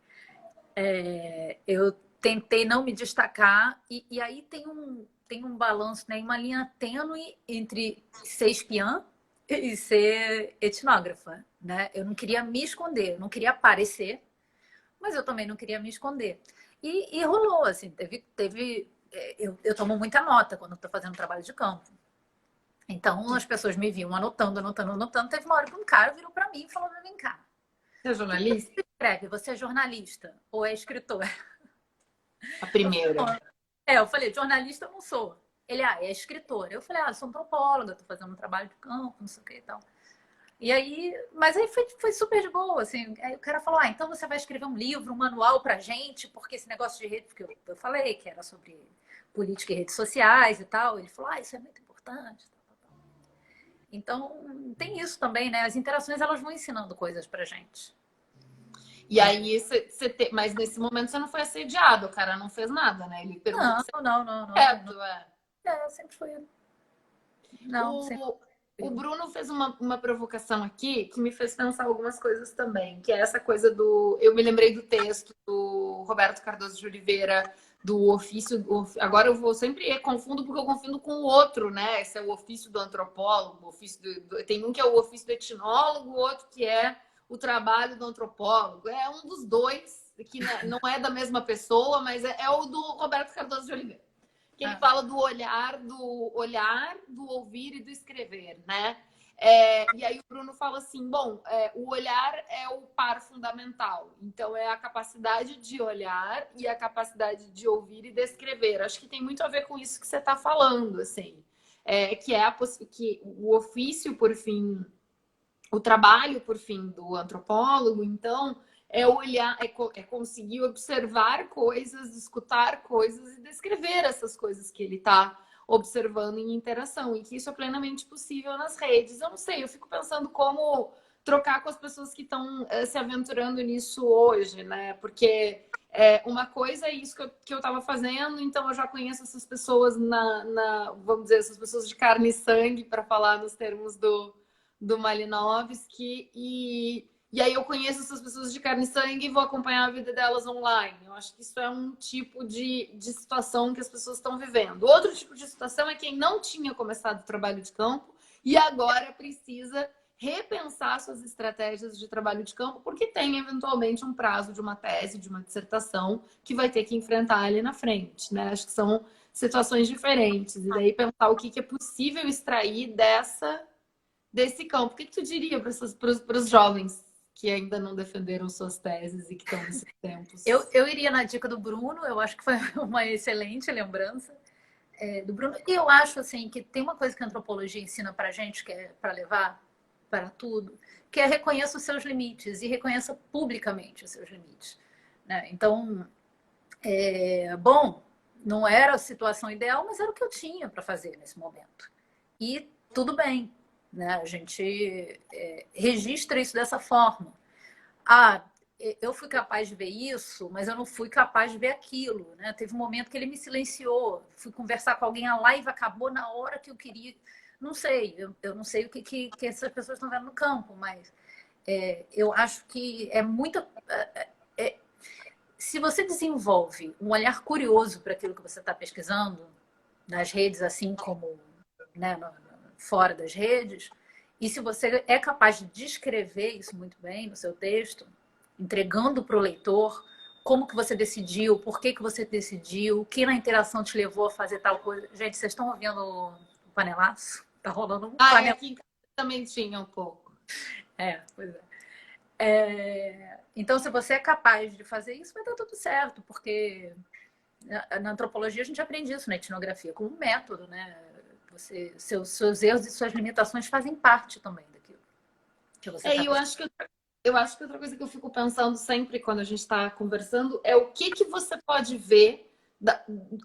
Eu tentei não me destacar. E aí tem um balanço, né? Uma linha tênue entre ser espiã e ser etnógrafa, né? Eu não queria me esconder, eu não queria aparecer, mas eu também não queria me esconder. E rolou, assim, eu tomo muita nota quando estou fazendo trabalho de campo. Então, as pessoas me viam anotando, anotando, anotando. Teve uma hora que um cara virou para mim e falou: vem cá. Você é jornalista? Você escreve, você é jornalista ou é escritor? A primeira. Eu falei, jornalista eu não sou. Ele, é escritor. Eu falei, sou antropóloga, tô fazendo um trabalho de campo, não sei o que e tal. E aí, mas aí foi super de boa, assim. Aí o cara falou, então você vai escrever um livro, um manual pra gente, porque esse negócio de rede, porque eu falei que era sobre política e redes sociais e tal. Ele falou, isso é muito importante. Então, tem isso também, né? As interações, elas vão ensinando coisas pra gente. E aí, mas nesse momento você não foi assediado, o cara não fez nada, né? Ele perguntou Não. reto, Sempre foi. Não, sempre. O Bruno fez uma provocação aqui que me fez pensar algumas coisas também, que é essa coisa do... Eu me lembrei do texto do Roberto Cardoso de Oliveira, do ofício... Agora eu vou sempre confundo porque eu confundo com o outro, né? Esse é o ofício do antropólogo, o ofício tem um que é o ofício do etnólogo, o outro que é o trabalho do antropólogo. É um dos dois, que não é da mesma pessoa, mas é o do Roberto Cardoso de Oliveira. Que ele fala do olhar, do ouvir e do escrever, né? E aí o Bruno fala assim, o olhar é o par fundamental. Então, é a capacidade de olhar e a capacidade de ouvir e descrever. Acho que tem muito a ver com isso que você está falando, assim. Que o ofício, por fim, o trabalho, por fim, do antropólogo, então... É olhar, é conseguir observar coisas, escutar coisas e descrever essas coisas que ele está observando em interação. E que isso é plenamente possível nas redes. Eu não sei, eu fico pensando como trocar com as pessoas que estão se aventurando nisso hoje, né? Porque uma coisa é isso que eu estava fazendo, então eu já conheço essas pessoas vamos dizer, essas pessoas de carne e sangue, para falar nos termos do Malinowski, e aí eu conheço essas pessoas de carne e sangue e vou acompanhar a vida delas online. Eu acho que isso é um tipo de situação que as pessoas estão vivendo. Outro tipo de situação é quem não tinha começado o trabalho de campo e agora precisa repensar suas estratégias de trabalho de campo, porque tem eventualmente um prazo de uma tese, de uma dissertação, que vai ter que enfrentar ali na frente, né? Acho que são situações diferentes. E daí pensar o que é possível extrair desse campo. O que tu diria para os jovens que ainda não defenderam suas teses e que estão nesses tempos? Eu iria na dica do Bruno, eu acho que foi uma excelente lembrança do Bruno. E eu acho assim que tem uma coisa que a antropologia ensina para a gente, que é para levar para tudo, que é reconheça os seus limites e reconheça publicamente os seus limites. Né? Então, não era a situação ideal, mas era o que eu tinha para fazer nesse momento. E tudo bem. Né? A gente registra isso dessa forma. Eu fui capaz de ver isso, mas eu não fui capaz de ver aquilo. Né? Teve um momento que ele me silenciou. Fui conversar com alguém, a live acabou na hora que eu queria. Não sei, eu não sei o que essas pessoas estão vendo no campo, mas eu acho que é muito... se você desenvolve um olhar curioso para aquilo que você está pesquisando, nas redes, assim como né, fora das redes, e se você é capaz de descrever isso muito bem no seu texto, entregando para o leitor como que você decidiu, por que você decidiu, o que na interação te levou a fazer tal coisa. Gente, vocês estão ouvindo o panelaço? Tá rolando um panelaço. Aqui também tinha um pouco. Pois é. Então, se você é capaz de fazer isso, vai dar tudo certo, porque na antropologia a gente aprende isso na etnografia, como um método, né? Seus erros e suas limitações fazem parte também daquilo que você está eu acho que outra coisa que eu fico pensando sempre quando a gente está conversando é o que você pode ver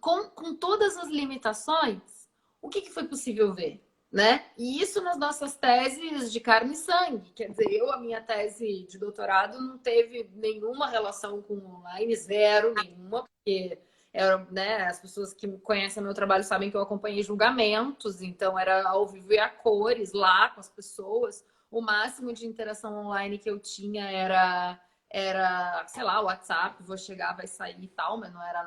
com todas as limitações, o que foi possível ver, né? E isso nas nossas teses de carne e sangue. Quer dizer, a minha tese de doutorado não teve nenhuma relação com online, zero, nenhuma, porque né, as pessoas que conhecem meu trabalho sabem que eu acompanhei julgamentos, então era ao vivo e a cores lá com as pessoas. O máximo de interação online que eu tinha era era, sei lá, o WhatsApp, vou chegar, vai sair e tal, mas não era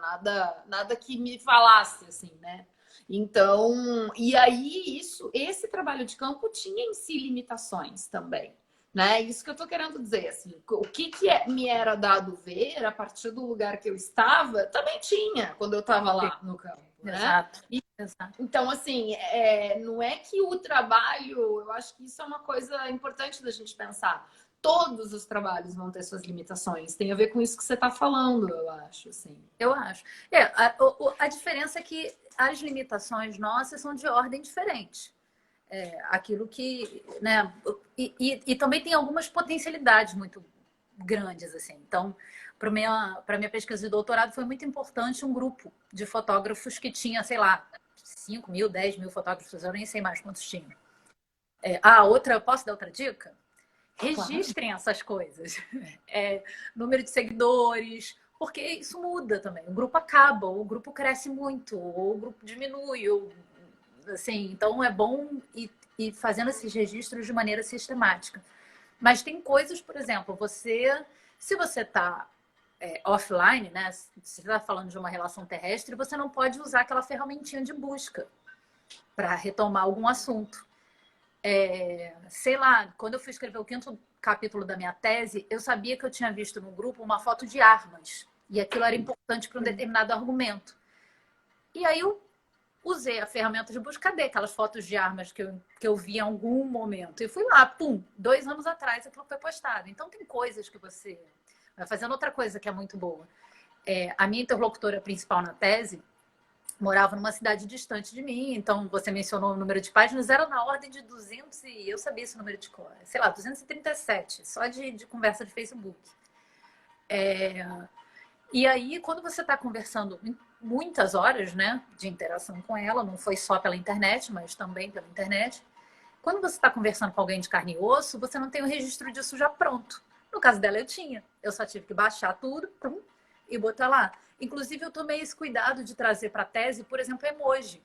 nada que me falasse, assim, né? Então, e aí esse trabalho de campo tinha em si limitações também, né? Isso que eu tô querendo dizer, assim, o que me era dado ver a partir do lugar que eu estava, também tinha quando eu estava lá no campo, né? Exato. Exato. Então, assim, não é que o trabalho, eu acho que isso é uma coisa importante da gente pensar. Todos os trabalhos vão ter suas limitações. Tem a ver com isso que você está falando, eu acho, assim. Eu acho. A diferença é que as limitações nossas são de ordem diferente. Aquilo que, né? E também tem algumas potencialidades muito grandes, assim. Então, para minha pesquisa de doutorado foi muito importante um grupo de fotógrafos que tinha, sei lá, 5 mil, 10 mil fotógrafos, eu nem sei mais quantos tinham. Posso dar outra dica? Registrem Claro. essas coisas. Número de seguidores, porque isso muda também. O grupo acaba, ou o grupo cresce muito, ou o grupo diminui, assim, então é bom ir fazendo esses registros de maneira sistemática. Mas tem coisas, por exemplo, se você está offline, né? Se você está falando de uma relação terrestre, você não pode usar aquela ferramentinha de busca para retomar algum assunto. Sei lá, quando eu fui escrever o 5º capítulo da minha tese, eu sabia que eu tinha visto no grupo uma foto de armas. E aquilo era importante para um determinado argumento. E aí eu usei a ferramenta de busca, cadê aquelas fotos de armas que eu vi em algum momento? E fui lá, pum, 2 anos atrás aquilo foi postado. Então tem coisas que você vai fazendo. Outra coisa que é muito boa. A minha interlocutora principal na tese morava numa cidade distante de mim, então você mencionou o número de páginas, era na ordem de 200 e eu sabia esse número de cor, sei lá, 237, só de conversa de Facebook. E aí, quando você está conversando muitas horas, né, de interação com ela, não foi só pela internet, mas também pela internet, quando você está conversando com alguém de carne e osso, você não tem o registro disso já pronto. No caso dela, eu tinha. Eu só tive que baixar tudo e botar lá. Inclusive, eu tomei esse cuidado de trazer para a tese, por exemplo, emoji.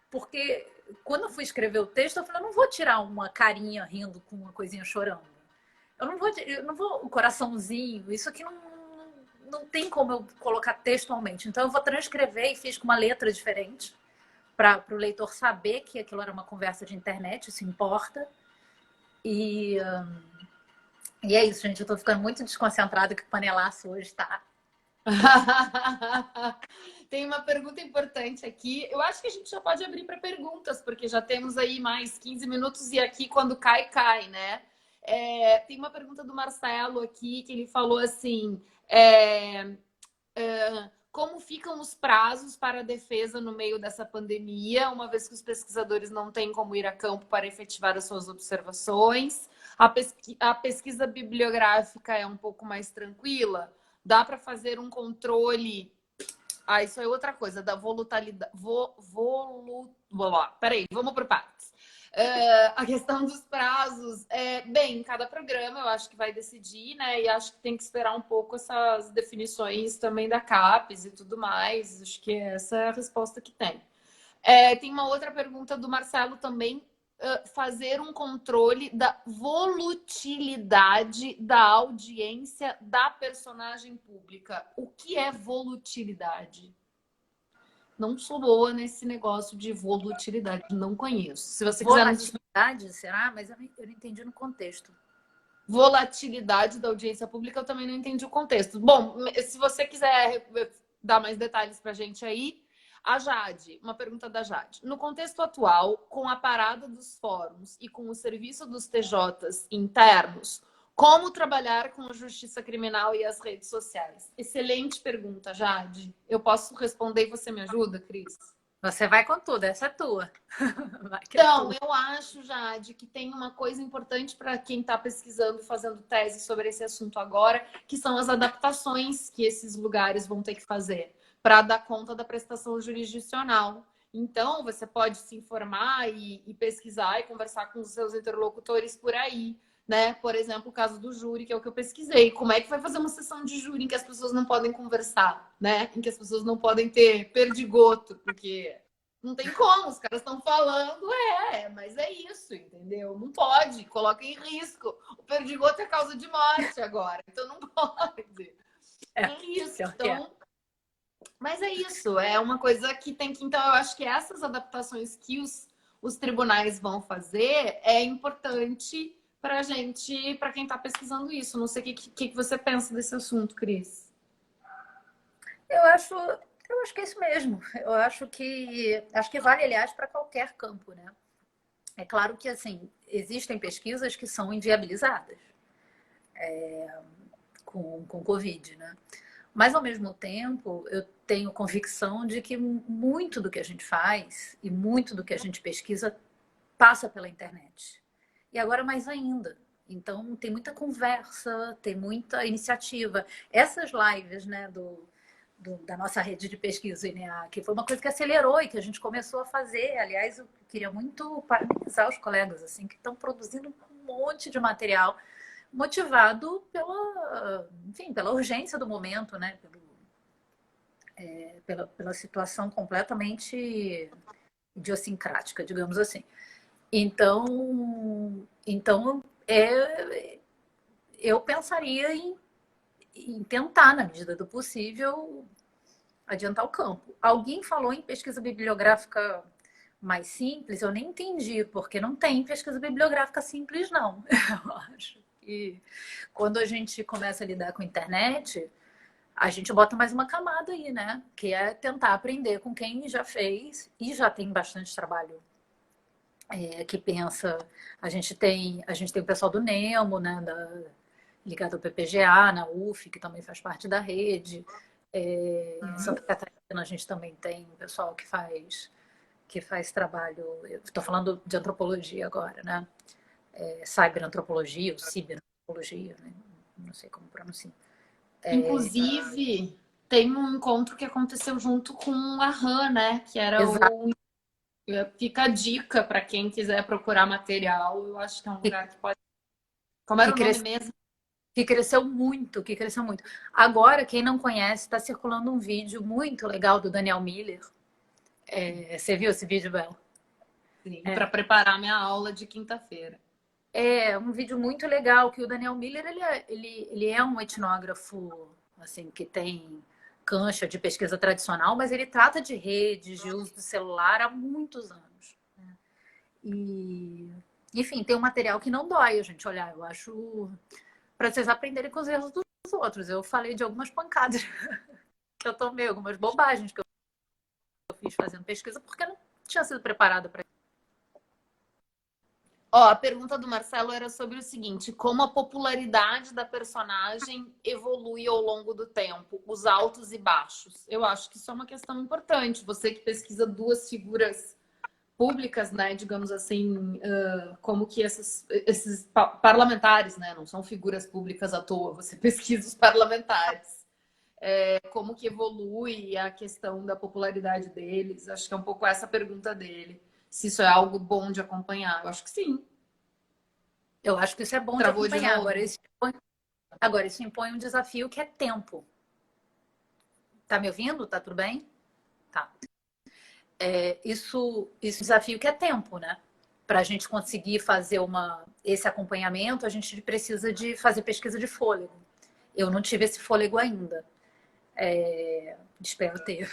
Porque quando eu fui escrever o texto, eu falei, eu não vou tirar uma carinha rindo com uma coisinha chorando. Eu não vou um coraçãozinho. Isso aqui não tem como eu colocar textualmente. Então, eu vou transcrever e fiz com uma letra diferente para o leitor saber que aquilo era uma conversa de internet, isso importa. E é isso, gente. Eu tô ficando muito desconcentrada que o panelaço hoje tá. Tem uma pergunta importante aqui. Eu acho que a gente já pode abrir para perguntas, porque já temos aí mais 15 minutos e aqui quando cai, cai, né? Tem uma pergunta do Marcelo aqui que ele falou assim: como ficam os prazos para a defesa no meio dessa pandemia, uma vez que os pesquisadores não têm como ir a campo para efetivar as suas observações? A pesquisa bibliográfica é um pouco mais tranquila? Dá para fazer um controle? Isso é outra coisa, da volatilidade. Peraí, vamos por partes. A questão dos prazos, bem, cada programa eu acho que vai decidir, né? E acho que tem que esperar um pouco essas definições também da CAPES e tudo mais. Acho que essa é a resposta que tem. Tem uma outra pergunta do Marcelo também. Fazer um controle da volatilidade da audiência da personagem pública. O que é volatilidade? Não sou boa nesse negócio de volatilidade, não conheço. Se você quiser... Volatilidade, será? Mas eu não entendi no contexto. Volatilidade da audiência pública, eu também não entendi o contexto. Bom, se você quiser dar mais detalhes para a gente aí, a Jade, uma pergunta da Jade. No contexto atual, com a parada dos fóruns e com o serviço dos TJs internos, como trabalhar com a justiça criminal e as redes sociais? Excelente pergunta, Jade. Eu posso responder e você me ajuda, Cris? Você vai com tudo, essa é tua. Então, eu acho, Jade, que tem uma coisa importante para quem está pesquisando e fazendo tese sobre esse assunto agora, que são as adaptações que esses lugares vão ter que fazer para dar conta da prestação jurisdicional. Então, você pode se informar e pesquisar e conversar com os seus interlocutores por aí, né? Por exemplo, o caso do júri, que é o que eu pesquisei. Como é que vai fazer uma sessão de júri em que as pessoas não podem conversar, né? Em que as pessoas não podem ter perdigoto, porque Não tem como, os caras estão falando, mas é isso, entendeu? Não pode, coloca em risco. O perdigoto é causa de morte agora, então não pode. É isso. Então, mas é isso, é uma coisa que tem que. Então, eu acho que essas adaptações que os tribunais vão fazer é importante para gente, para quem está pesquisando isso. Não sei o que você pensa desse assunto, Cris. Eu acho que é isso mesmo. Acho que vale, aliás, para qualquer campo, né? É claro que assim existem pesquisas que são inviabilizadas com Covid, né? Mas ao mesmo tempo eu tenho convicção de que muito do que a gente faz e muito do que a gente pesquisa passa pela internet. E agora mais ainda. Então tem muita conversa, tem muita iniciativa. Essas lives, né, da nossa rede de pesquisa, INEA, que foi uma coisa que acelerou e que a gente começou a fazer. Aliás, eu queria muito parabenizar os colegas assim que estão produzindo um monte de material motivado pela urgência do momento, né? Pela situação completamente idiosincrática, digamos assim. Então eu pensaria em tentar, na medida do possível, adiantar o campo. Alguém falou em pesquisa bibliográfica mais simples, eu nem entendi, porque não tem pesquisa bibliográfica simples, não. Eu acho que quando a gente começa a lidar com a internet, a gente bota mais uma camada aí, né? Que é tentar aprender com quem já fez e já tem bastante trabalho que pensa. A gente tem o pessoal do Nemo, né? Ligado ao PPGA, na UF, que também faz parte da rede. Em Santa Catarina a gente também tem um pessoal que faz trabalho. Estou falando de antropologia agora, né? Cyberantropologia ou ciberantropologia, né? Não sei como pronuncia. Inclusive, tem um encontro que aconteceu junto com a Han, né? Que era Exato. o. Fica a dica para quem quiser procurar material. Eu acho que é um lugar que pode. Como era Que o nome cresceu, mesmo? que cresceu muito, que cresceu muito. Agora, quem não conhece, está circulando um vídeo muito legal do Daniel Miller. Você viu esse vídeo, Bel? Sim, para preparar minha aula de quinta-feira. É um vídeo muito legal que o Daniel Miller ele é um etnógrafo assim que tem cancha de pesquisa tradicional, mas ele trata de redes, de uso do celular há muitos anos. Né? E, enfim, tem um material que não dói a gente olhar. Eu acho para vocês aprenderem com os erros dos outros. Eu falei de algumas pancadas que eu tomei, algumas bobagens que eu fiz fazendo pesquisa porque eu não tinha sido preparada para. Ó, a pergunta do Marcelo era sobre o seguinte: como a popularidade da personagem evolui ao longo do tempo, os altos e baixos. Eu acho que isso é uma questão importante. Você que pesquisa duas figuras públicas, né, digamos assim, como que esses parlamentares, né, não são figuras públicas à toa, você pesquisa os parlamentares. Como que evolui a questão da popularidade deles? Acho que é um pouco essa a pergunta dele. Se isso é algo bom de acompanhar. Eu acho que sim. Eu acho que isso é bom de Travou de acompanhar. novo. Agora, isso impõe um desafio que é tempo. Tá me ouvindo? Tá tudo bem? Tá. Isso é um desafio que é tempo, né? Para a gente conseguir fazer esse acompanhamento, a gente precisa de fazer pesquisa de fôlego. Eu não tive esse fôlego ainda. Espero ter.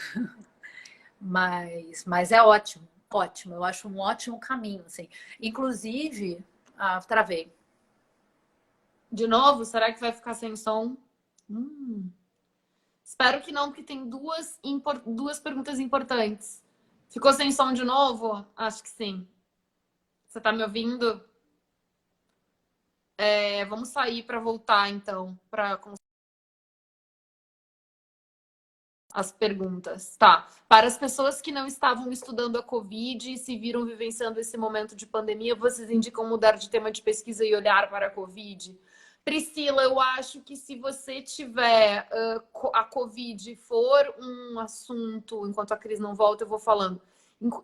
Mas é ótimo, ótimo. Eu acho um ótimo caminho, assim. Inclusive, travei. De novo, será que vai ficar sem som? Espero que não, porque tem duas perguntas importantes. Ficou sem som de novo? Acho que sim. Você tá me ouvindo? Vamos sair para voltar, então, para as perguntas. Tá. Para as pessoas que não estavam estudando a Covid e se viram vivenciando esse momento de pandemia, vocês indicam mudar de tema de pesquisa e olhar para a Covid? Priscila, eu acho que se você tiver a Covid for um assunto, enquanto a Cris não volta, eu vou falando.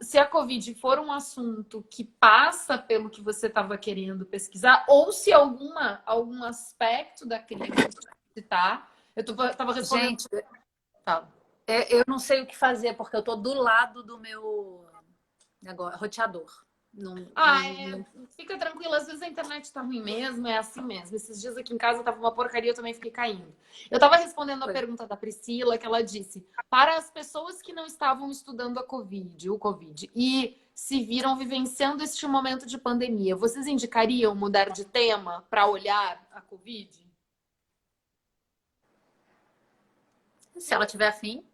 Se a Covid for um assunto que passa pelo que você estava querendo pesquisar, ou se algum aspecto da crise citar, eu estava respondendo. Gente, eu não sei o que fazer, porque eu tô do lado do meu Agora, roteador. Não, Fica tranquila, às vezes a internet tá ruim mesmo, é assim mesmo. Esses dias aqui em casa tava uma porcaria, eu também fiquei caindo. Eu tava respondendo a pergunta da Priscila, que ela disse: para as pessoas que não estavam estudando o Covid, e se viram vivenciando este momento de pandemia, vocês indicariam mudar de tema para olhar a Covid? se ela tiver afim.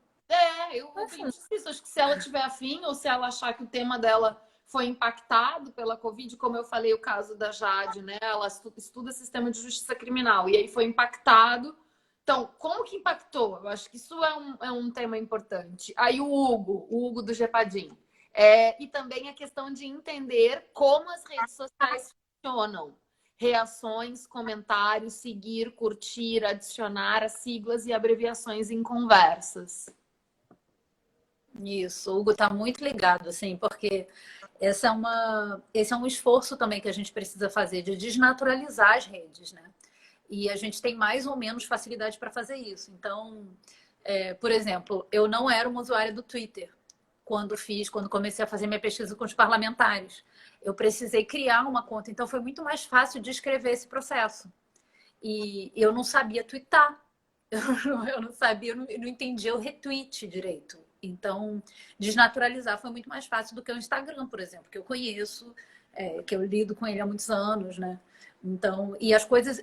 Eu penso isso. Acho que se ela tiver afim ou se ela achar que o tema dela foi impactado pela Covid, como eu falei, o caso da Jade, né? Ela estuda sistema de justiça criminal e aí foi impactado. Então, como que impactou? Eu acho que isso é um tema importante. Aí o Hugo do Gepadim. E também a questão de entender como as redes sociais funcionam. Reações, comentários, seguir, curtir, adicionar as siglas e abreviações em conversas. Isso, o Hugo está muito ligado, assim, porque esse é um esforço também que a gente precisa fazer de desnaturalizar as redes, né? E a gente tem mais ou menos facilidade para fazer isso. Então, por exemplo, eu não era uma usuária do Twitter quando comecei a fazer minha pesquisa com os parlamentares. Eu precisei criar uma conta, então foi muito mais fácil de escrever esse processo. E eu não sabia twittar. Eu não sabia, eu não entendia o retweet direito. Então, desnaturalizar foi muito mais fácil do que o Instagram, por exemplo, que eu conheço, que eu lido com ele há muitos anos, né? Então, e as coisas,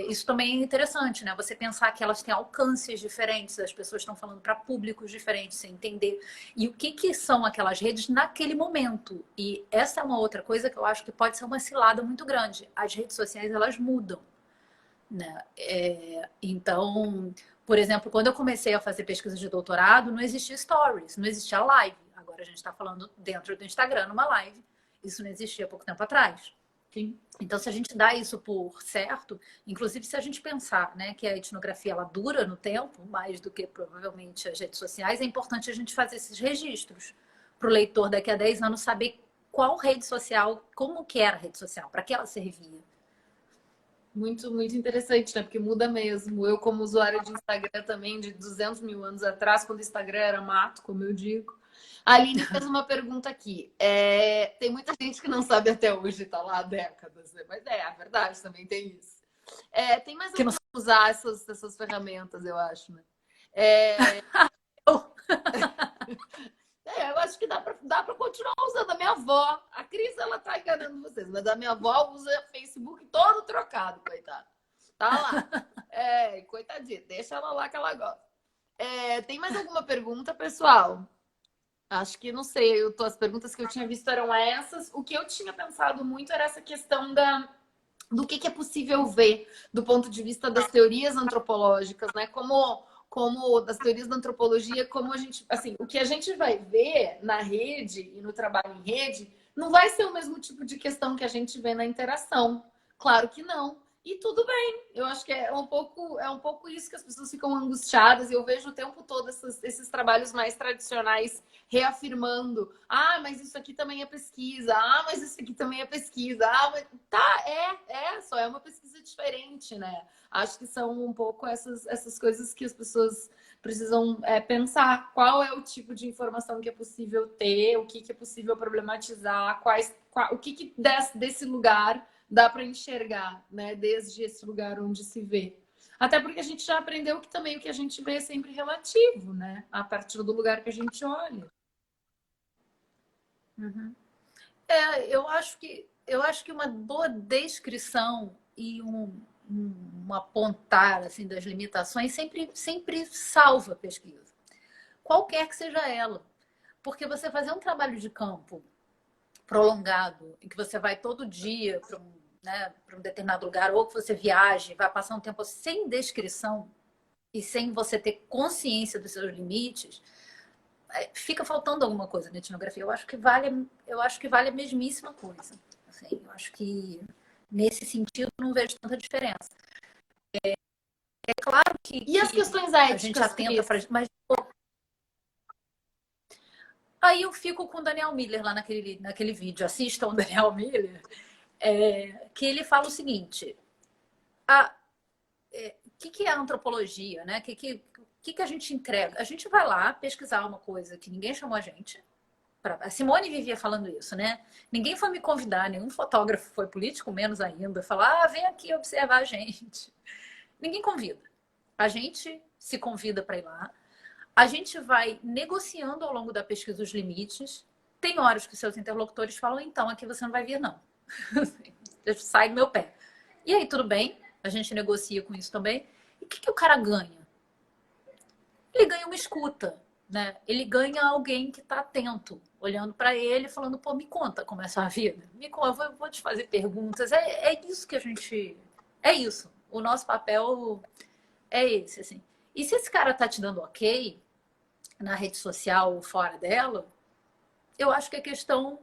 isso também é interessante, né? Você pensar que elas têm alcances diferentes, as pessoas estão falando para públicos diferentes, você entender. E o que são aquelas redes naquele momento. E essa é uma outra coisa que eu acho que pode ser uma cilada muito grande. As redes sociais, elas mudam, né? Então, por exemplo, quando eu comecei a fazer pesquisa de doutorado, não existia stories, não existia live. Agora a gente está falando dentro do Instagram, numa live. Isso não existia há pouco tempo atrás. Sim. Então, se a gente dá isso por certo, inclusive se a gente pensar, né, que a etnografia ela dura no tempo, mais do que provavelmente as redes sociais, é importante a gente fazer esses registros para o leitor daqui a 10 anos saber qual rede social, como que era a rede social, para que ela servia. Muito, muito interessante, né? Porque muda mesmo. Eu, como usuária de Instagram também, de 200 mil anos atrás, quando o Instagram era mato, como eu digo. A Aline fez uma pergunta aqui. Tem muita gente que não sabe até hoje, tá lá há décadas, né? Mas a verdade também tem isso. Tem mais Que não... como usar essas ferramentas, eu acho, né? É, eu acho que dá pra continuar usando. A minha avó, a Cris, ela tá enganando vocês, mas a minha avó usa Facebook todo trocado, coitada. Tá lá. Coitadinha, deixa ela lá que ela gosta. Tem mais alguma pergunta, pessoal? Acho que não sei, as perguntas que eu tinha visto eram essas. O que eu tinha pensado muito era essa questão do que é possível ver do ponto de vista das teorias antropológicas, né? Como das teorias da antropologia, como a gente, assim, o que a gente vai ver na rede e no trabalho em rede não vai ser o mesmo tipo de questão que a gente vê na interação. Claro que não. E tudo bem. Eu acho que é um pouco isso que as pessoas ficam angustiadas. E eu vejo o tempo todo esses trabalhos mais tradicionais reafirmando: ah, mas isso aqui também é pesquisa, ah, mas isso aqui também é pesquisa, ah, mas... Tá, só é uma pesquisa diferente, né? Acho que são um pouco essas coisas que as pessoas precisam pensar. Qual é o tipo de informação que é possível ter, o que é possível problematizar, o que desse lugar dá para enxergar, né? Desde esse lugar onde se vê. Até porque a gente já aprendeu que também o que a gente vê é sempre relativo, né? A partir do lugar que a gente olha. Uhum. Eu acho que uma boa descrição e um apontar assim das limitações sempre salva a pesquisa, qualquer que seja ela, porque você fazer um trabalho de campo prolongado, em que você vai todo dia para para um determinado lugar, ou que você viaje, vai passar um tempo sem descrição e sem você ter consciência dos seus limites, fica faltando alguma coisa na etnografia. Eu acho que vale a mesmíssima coisa. Assim, eu acho que nesse sentido não vejo tanta diferença. É claro E as questões a gente éticas, atenta para, mas aí eu fico com o Daniel Miller lá naquele vídeo. Assistam o Daniel Miller, que ele fala o seguinte: o que é a antropologia, né? O que a gente entrega? A gente vai lá pesquisar uma coisa que ninguém chamou a gente, A Simone vivia falando isso, né? Ninguém foi me convidar, nenhum fotógrafo foi, político menos ainda, falar, vem aqui observar a gente. Ninguém convida. A gente se convida para ir lá. A gente vai negociando ao longo da pesquisa os limites. Tem horas que seus interlocutores falam, então, aqui você não vai vir, não. Sai do meu pé. E aí, tudo bem, a gente negocia com isso também. E o que o cara ganha? Ele ganha uma escuta, né? Ele ganha alguém que está atento, olhando para ele, falando, pô, me conta como é a sua vida. Me conta, eu vou te fazer perguntas. É isso que a gente... É isso. O nosso papel é esse, assim. E se esse cara tá te dando ok na rede social ou fora dela, eu acho que a questão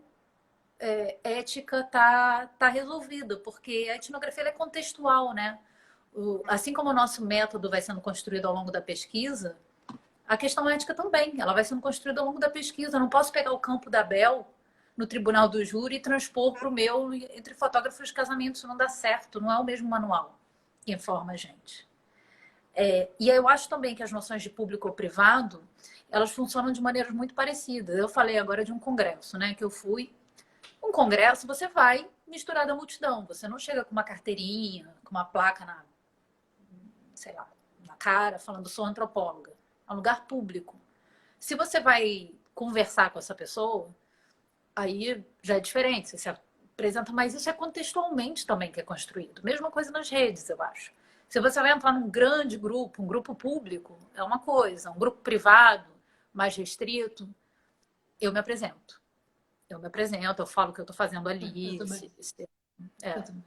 ética tá resolvida, porque a etnografia ela é contextual, né? Assim como o nosso método vai sendo construído ao longo da pesquisa, a questão ética também, ela vai sendo construída ao longo da pesquisa. Eu não posso pegar o campo da Bel no tribunal do júri e transpor para o meu entre fotógrafos de casamento. Isso não dá certo, não é o mesmo manual que informa a gente. E eu acho também que as noções de público ou privado, elas funcionam de maneiras muito parecidas. Eu falei agora de um congresso, né, que eu fui. Um congresso, você vai misturar da multidão. Você não chega com uma carteirinha, com uma placa sei lá, na cara, falando sou antropóloga. É um lugar público. Se você vai conversar com essa pessoa, aí já é diferente. Você se apresenta, mas isso é contextualmente também que é construído. Mesma coisa nas redes, eu acho. Se você vai entrar num grande grupo, um grupo público, é uma coisa. Um grupo privado, mais restrito, eu me apresento. Eu falo o que eu estou fazendo ali. Eu também.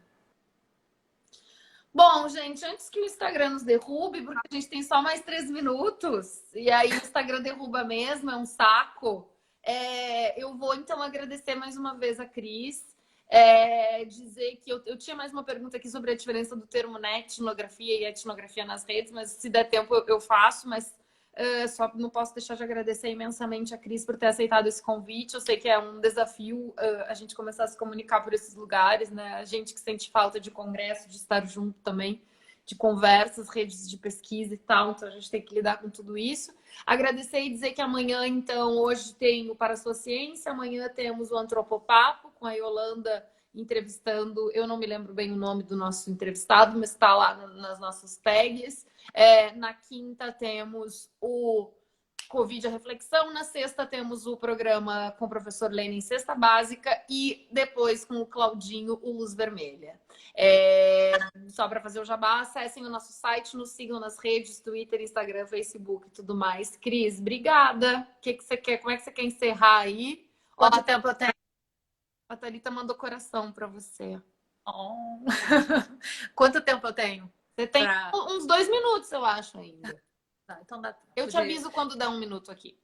Bom, gente, antes que o Instagram nos derrube, porque a gente tem só mais 3 minutos, e aí o Instagram derruba mesmo, é um saco. Eu vou então agradecer mais uma vez a Cris. Dizer que eu tinha mais uma pergunta aqui sobre a diferença do termo etnografia e etnografia nas redes, mas se der tempo eu faço, mas só não posso deixar de agradecer imensamente a Cris por ter aceitado esse convite. Eu sei que é um desafio a gente começar a se comunicar por esses lugares, né? A gente que sente falta de congresso, de estar junto também, de conversas, redes de pesquisa e tal, então a gente tem que lidar com tudo isso. Agradecer e dizer que amanhã, então, hoje tem o Para a Sua Ciência, amanhã temos o Antropopapo com a Yolanda entrevistando, eu não me lembro bem o nome do nosso entrevistado, mas está lá nas nossas tags. Na quinta temos o Covid a Reflexão, na sexta temos o programa com o professor Lenin Cesta Básica e depois com o Claudinho, o Luz Vermelha. Só para fazer o jabá, acessem o nosso site, nos sigam nas redes, Twitter, Instagram, Facebook e tudo mais. Cris, obrigada. O que você quer? Como é que você quer encerrar aí? Quanto tempo eu tenho? A Thalita mandou coração para você. Oh. Quanto tempo eu tenho? Você tem uns 2 minutos, eu acho, ainda. Tá, então dá tempo. Eu te aviso quando der 1 minuto aqui.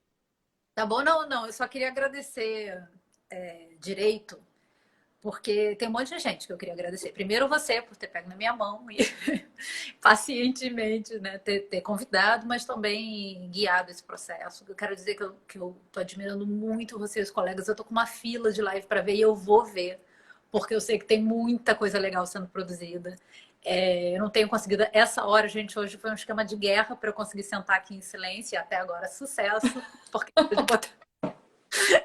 Tá bom? Não. Eu só queria agradecer direito, porque tem um monte de gente que eu queria agradecer. Primeiro você, por ter pego na minha mão e pacientemente, né, ter convidado, mas também guiado esse processo. Eu quero dizer que eu tô admirando muito vocês, colegas. Eu tô com uma fila de live para ver e eu vou ver, porque eu sei que tem muita coisa legal sendo produzida. Eu não tenho conseguido. Essa hora, gente, hoje foi um esquema de guerra para eu conseguir sentar aqui em silêncio e até agora sucesso, porque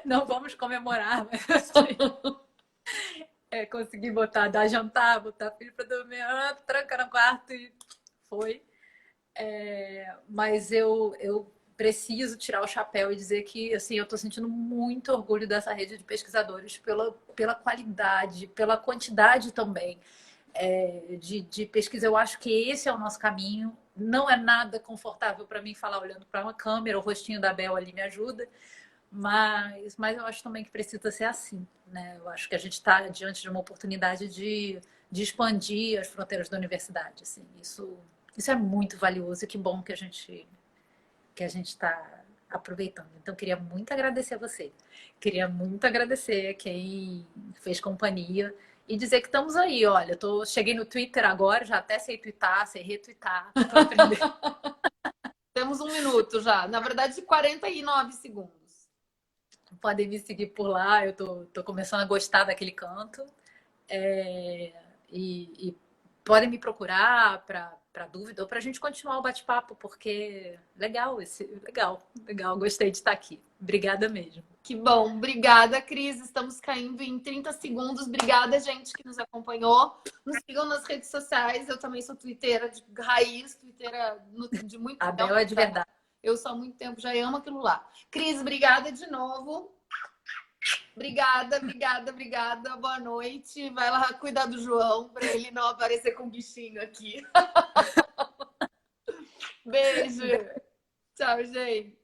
não vamos comemorar, mas assim, consegui dar jantar, botar filho para dormir, tranca no quarto e foi. Mas eu preciso tirar o chapéu e dizer que assim, eu estou sentindo muito orgulho dessa rede de pesquisadores pela qualidade, pela quantidade também de pesquisa. Eu acho que esse é o nosso caminho. Não é nada confortável para mim falar olhando para uma câmera, o rostinho da Bel ali me ajuda, mas eu acho também que precisa ser assim, né? Eu acho que a gente está diante de uma oportunidade de expandir as fronteiras da universidade. Assim. Isso é muito valioso e que bom que a gente está aproveitando. Então, queria muito agradecer a você. Queria muito agradecer a quem fez companhia e dizer que estamos aí. Olha, cheguei no Twitter agora, já até sei twittar, sei retweetar. Estou aprendendo. Temos 1 minuto já. Na verdade, 49 segundos. Podem me seguir por lá. Eu tô começando a gostar daquele canto. E podem me procurar para para dúvida ou para a gente continuar o bate-papo, porque legal, gostei de estar aqui. Obrigada mesmo. Que bom. Obrigada, Cris. Estamos caindo em 30 segundos. Obrigada, gente, que nos acompanhou. Nos sigam nas redes sociais. Eu também sou twitteira de raiz, twitteira de muito A tempo. Bel é de verdade. Eu sou há muito tempo, já amo aquilo lá. Cris, obrigada de novo. Obrigada. Boa noite. Vai lá cuidar do João para ele não aparecer com um bichinho aqui. Beijo. Tchau, gente.